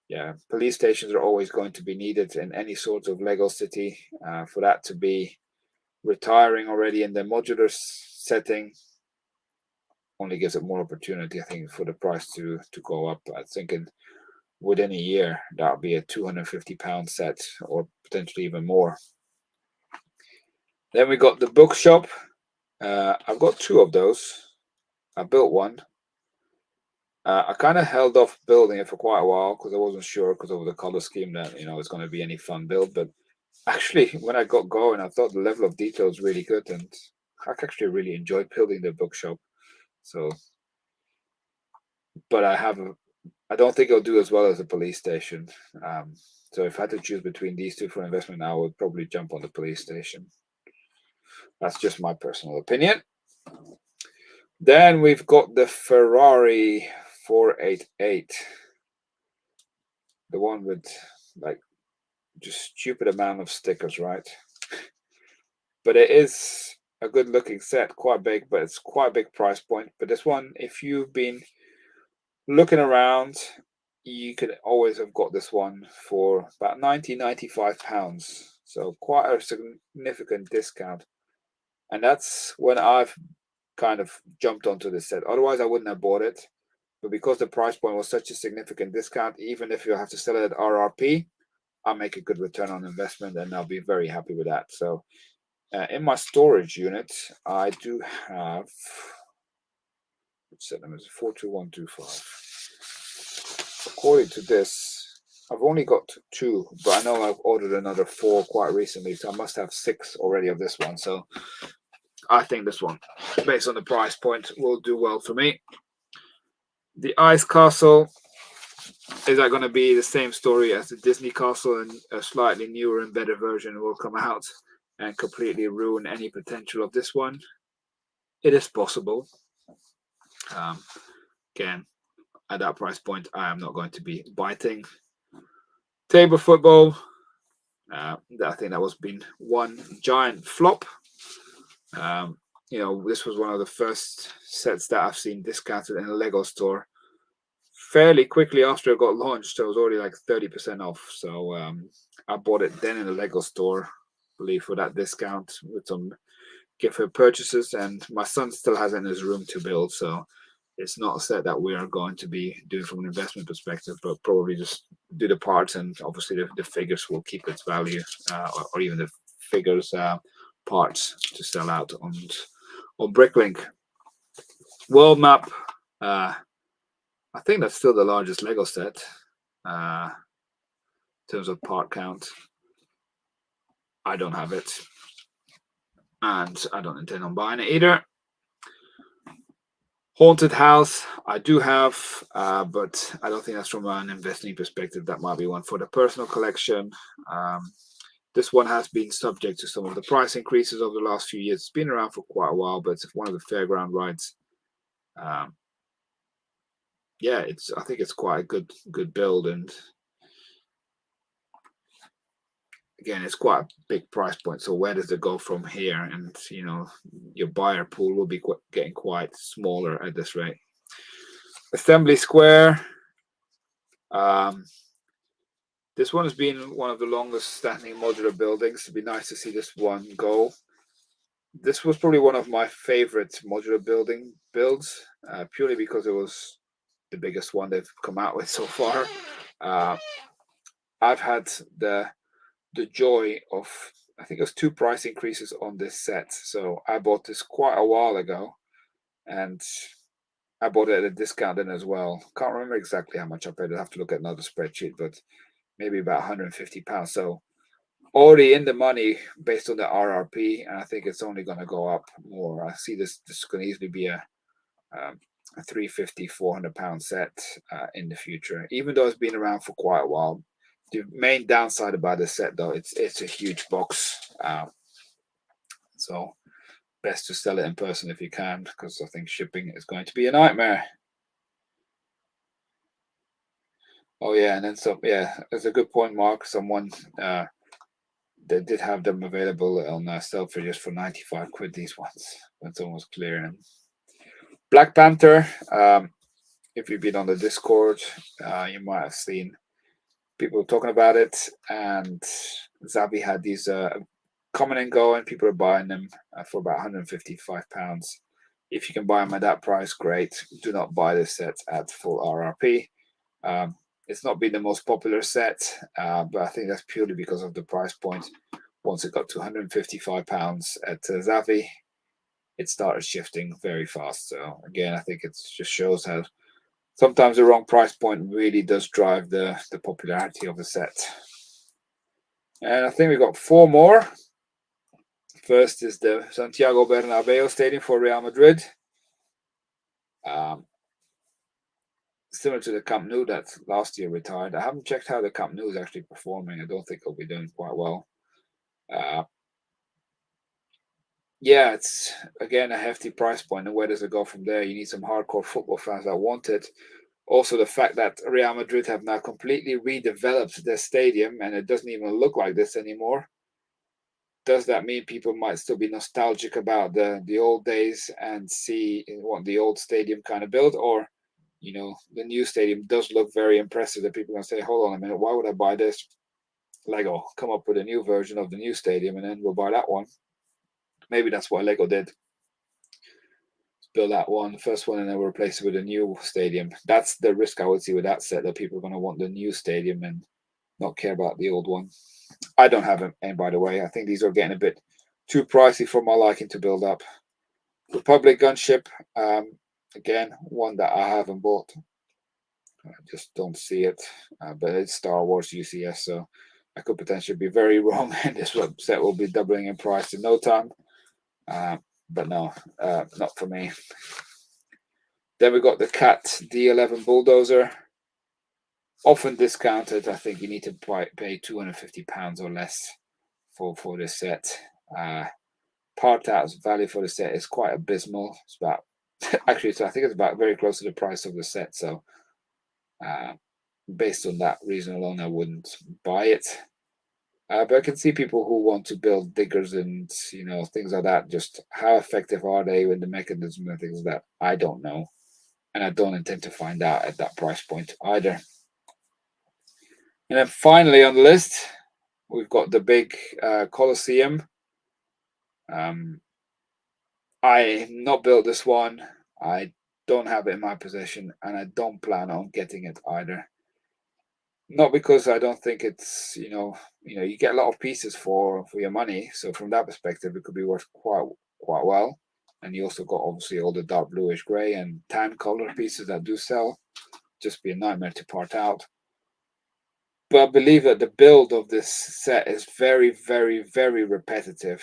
yeah, police stations are always going to be needed in any sort of Lego city. For that to be retiring already in the modular setting only gives it more opportunity, I think, for the price to go up. I think within a year that'll be a £250 set, or potentially even more. Then we got the bookshop. I've got two of those. I built one. I kind of held off building it for quite a while because I wasn't sure, because of the color scheme, that, you know, it's going to be any fun build. But actually, when I got going, I thought the level of detail is really good, and I actually really enjoyed building the bookshop. So, but I don't think it'll do as well as a police station. So if I had to choose between these two for investment, I would probably jump on the police station. That's just my personal opinion. Then we've got the Ferrari 488. The one with like just stupid amount of stickers, right? But it is a good looking set, quite big, but it's quite a big price point. But this one, if you've been looking around, you could always have got this one for about £95. So quite a significant discount. And that's when I've kind of jumped onto this set. Otherwise, I wouldn't have bought it. But because the price point was such a significant discount, even if you have to sell it at RRP, I'll make a good return on investment, and I'll be very happy with that. So in my storage unit, I do have, let's set them as 42125. According to this, I've only got two, but I know I've ordered another 4 quite recently, so I must have 6 already of this one. So I think this one, based on the price point, will do well for me. The Ice Castle, is that going to be the same story as the Disney Castle, and a slightly newer and better version will come out and completely ruin any potential of this one? It is possible. Again, at that price point, I am not going to be biting. Table football, I think that was been one giant flop. You know, this was one of the first sets that I've seen discounted in a Lego store fairly quickly after it got launched. It was already like 30% off. So I bought it then in the Lego store, I believe, for that discount with some gift purchases. And my son still has it in his room to build. So it's not a set that we are going to be doing from an investment perspective, but probably just do the parts, and obviously the figures will keep its value, or even the figures parts to sell out on Bricklink. World map. I think that's still the largest Lego set in terms of part count. I don't have it, and I don't intend on buying it either. Haunted house, I do have, but I don't think that's from an investing perspective. That might be one for the personal collection. This one has been subject to some of the price increases over the last few years. It's been around for quite a while, but it's one of the fairground rides. Yeah, I think it's quite a good build, and again, it's quite a big price point. So where does it go from here? And your buyer pool will be getting quite smaller at this rate. Assembly Square. This one has been one of the longest standing modular buildings. It'd be nice to see this one go. This was probably one of my favorite modular building builds, purely because it was the biggest one they've come out with so far. I've had the joy of, I think it was 2 price increases on this set. So I bought this quite a while ago, and I bought it at a discount then as well. Can't remember exactly how much I paid. I'd have to look at another spreadsheet, but maybe about £150. So already in the money based on the RRP, and I think it's only going to go up more. I see this can easily be a £350, £400 set in the future, even though it's been around for quite a while. The main downside about this set, though, it's a huge box, so best to sell it in person if you can, because I think shipping is going to be a nightmare. Oh yeah, and then some. Yeah, that's a good point, Mark. Someone they did have them available on Selfridges just for 95 quid. These ones, when someone was clearing them. Black Panther. If you've been on the Discord, you might have seen people talking about it, and Zavi had these coming and going. People are buying them for about £155. If you can buy them at that price, great. Do not buy this set at full RRP. It's not been the most popular set, but I think that's purely because of the price point. Once it got to £155 at Zavi, it started shifting very fast. So again, I think it just shows how sometimes the wrong price point really does drive the popularity of the set. And I think we got 4 more. First is the Santiago Bernabeu Stadium for Real Madrid. Similar to the Camp Nou that last year retired. I haven't checked how the Camp Nou is actually performing. I don't think it'll be doing quite well. Yeah, it's again a hefty price point, and where does it go from there? You need some hardcore football fans that want it. Also, the fact that Real Madrid have now completely redeveloped their stadium, and it doesn't even look like this anymore. Does that mean people might still be nostalgic about the old days and want the old stadium kind of build, or the new stadium does look very impressive that people are going to say, hold on a minute, why would I buy this? Lego, come up with a new version of the new stadium and then we'll buy that one. Maybe that's what Lego did. Build that one, first one, and then we'll replace it with a new stadium. That's the risk I would see with that set, that people are going to want the new stadium and not care about the old one. I don't have them, and by the way, I think these are getting a bit too pricey for my liking to build up. Republic Gunship, again, one that I haven't bought. I just don't see it, but it's Star Wars UCS, so I could potentially be very wrong, and this set will be doubling in price in no time. But no, not for me. Then we got the Cat D11 Bulldozer, often discounted. I think you need to pay £250 or less for this set. Part out value for the set is quite abysmal. It's about actually, so I think it's about very close to the price of the set. So based on that reason alone, I wouldn't buy it. But I can see people who want to build diggers and things like that. Just how effective are they with the mechanism and things like that? I don't know. and I don't intend to find out at that price point either. And then finally on the list, we've got the big Colosseum. I not built this one. I don't have it in my possession, and I don't plan on getting it either. Not because I don't think it's you get a lot of pieces for your money. So from that perspective, it could be worth quite well. And you also got obviously all the dark bluish gray and tan color pieces that do sell. Just be a nightmare to part out. But I believe that the build of this set is very, very, very repetitive,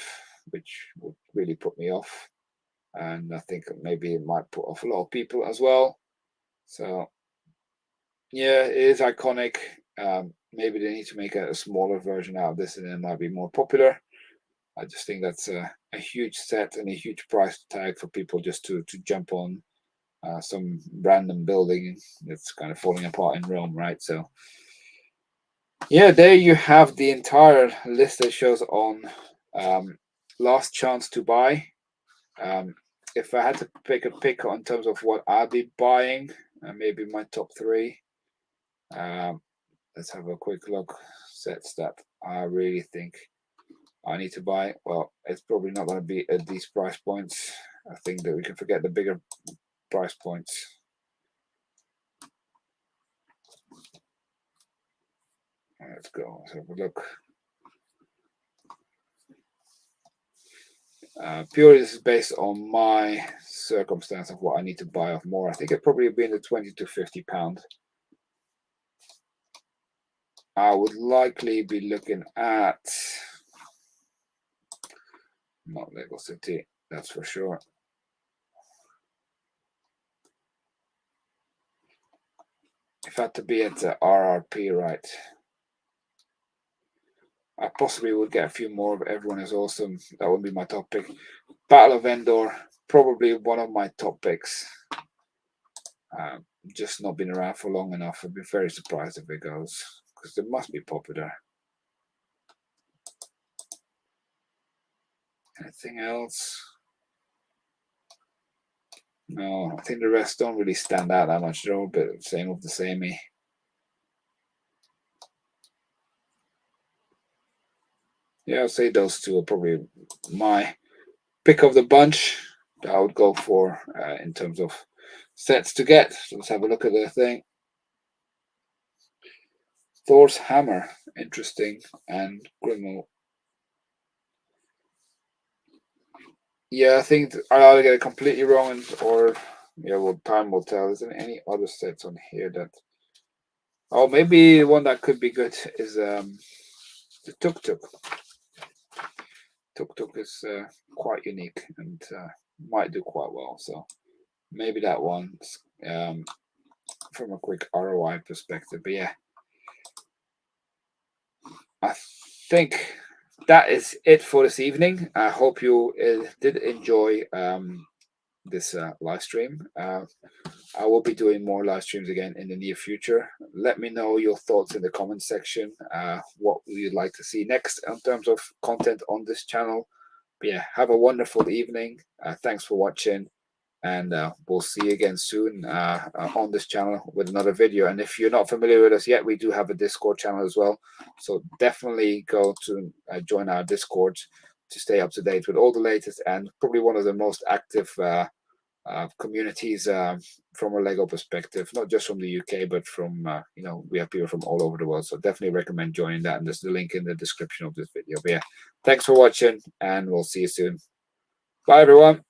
which would really put me off. And I think maybe it might put off a lot of people as well. So yeah, it is iconic. Maybe they need to make a smaller version out of this, and it might be more popular. I just think that's a huge set and a huge price tag for people just to jump on some random building that's kind of falling apart in Rome, right? So yeah, there you have the entire list that shows on last chance to buy. If I had to pick a pick in terms of what I'll be buying, maybe my top three. Let's have a quick look. Sets that I really think I need to buy. Well, it's probably not going to be at these price points. I think that we can forget the bigger price points. Let's go. Let's have a look. Purely this is based on my circumstance of what I need to buy of more. I think it'd probably be in the £20 to £50. I would likely be looking at not Lego City, that's for sure. If I had to be at RRP, right, I possibly would get a few more, but everyone is awesome. That would be my top pick. Battle of Endor, probably one of my top picks. Just not been around for long enough. I'd be very surprised if it goes, because it must be popular. Anything else? No, I think the rest don't really stand out that much. They're all a bit same of the samey. Yeah, I'll say those two are probably my pick of the bunch that I would go for in terms of sets to get. So let's have a look at the thing. Thor's hammer, interesting, and Grimmel. Yeah, I think I either get it completely wrong, or yeah, well, time will tell. Is there any other sets on here that? Oh, maybe one that could be good is the Tuk Tuk. Tuk Tuk is quite unique and might do quite well. So maybe that one from a quick ROI perspective. But yeah, I think that is it for this evening. I hope you did enjoy this live stream. I will be doing more live streams again in the near future. Let me know your thoughts in the comment section. What you'd like to see next in terms of content on this channel. But yeah, have a wonderful evening. Thanks for watching, and we'll see you again soon on this channel with another video. And if you're not familiar with us yet, we do have a Discord channel as well, so definitely go to join our Discord to stay up to date with all the latest and probably one of the most active communities from a Lego perspective, not just from the UK, but from we have people from all over the world. So definitely recommend joining that, and there's the link in the description of this video. But yeah, thanks for watching, and we'll see you soon. Bye everyone.